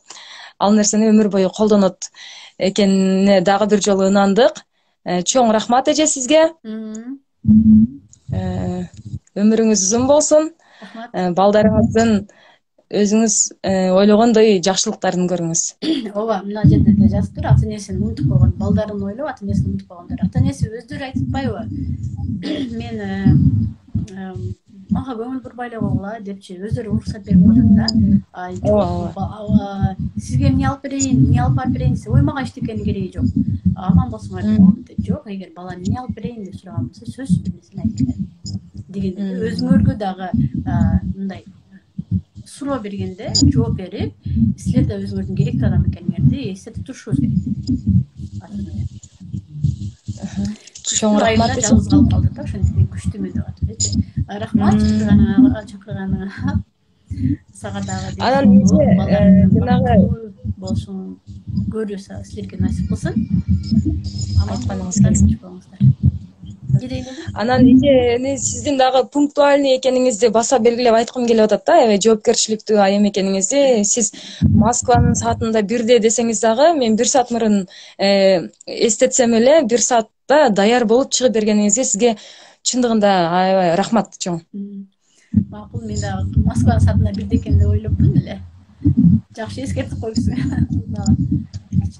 ал нерсени өмүр бою колдонот экенине дагы бир жолу ынандык. Чоң рахмат эже сизге. Өмүрүңүз узун болсун. Балдарыңыздын өзүңүз ойлогондой жакшылыктарын көрүңүз.
Ооба, мына жерде да жазып тур, ата энесин унутуп койгон, балдарын ойлоп, ата энесин унутуп койгондар. Ата энеси өздөрү айтпайбы? Мен мага көңүл бурбай эле койгула депчи өздөрү уруксат берип коет да. Сизге эмне алып берейин, эмне алып барып берейин десе, ой мага эчтекенин кереги жок. Аман болсуңар деп болду. Жок, эгер бала эмне алып берейин деп сураган болсо, сөзсүз бир нерсени айтыңдар дегенде өзүңөргө дагы мындай суроо бергенде жооп берип, силер да өзүңөрдүн керектүү адам экениңерди эсертип турушубуз керек. Чоң рахмат. Жалгыз калып калды да, ошентип күчтүүмүн деп атып элчи. Рахмат чакырганыңа. Сага дагы жанагы болушун көрүүсү силерге насип кылсын. Айтканыңыз
Анан эне сиздин дагы пунктуальный экениңизди баса белгилеп айткым келип атат да, аябай жоопкерчиликтүү айым экениңизди. Сиз Москванын саатында 1-де десеңиз дагы, мен 1 саат мурун эстетсем эле 1 саатта даяр болуп чыгып бергениңизге сизге чындыгында аябай рахмат чоң.
Макул, мен дагы Москванын саатында 1-де экен деп ойлоптум эле. Жакшы эскертип коюпсуң.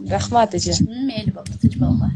Рахмат эже.
Мейли болду, тынч болгула.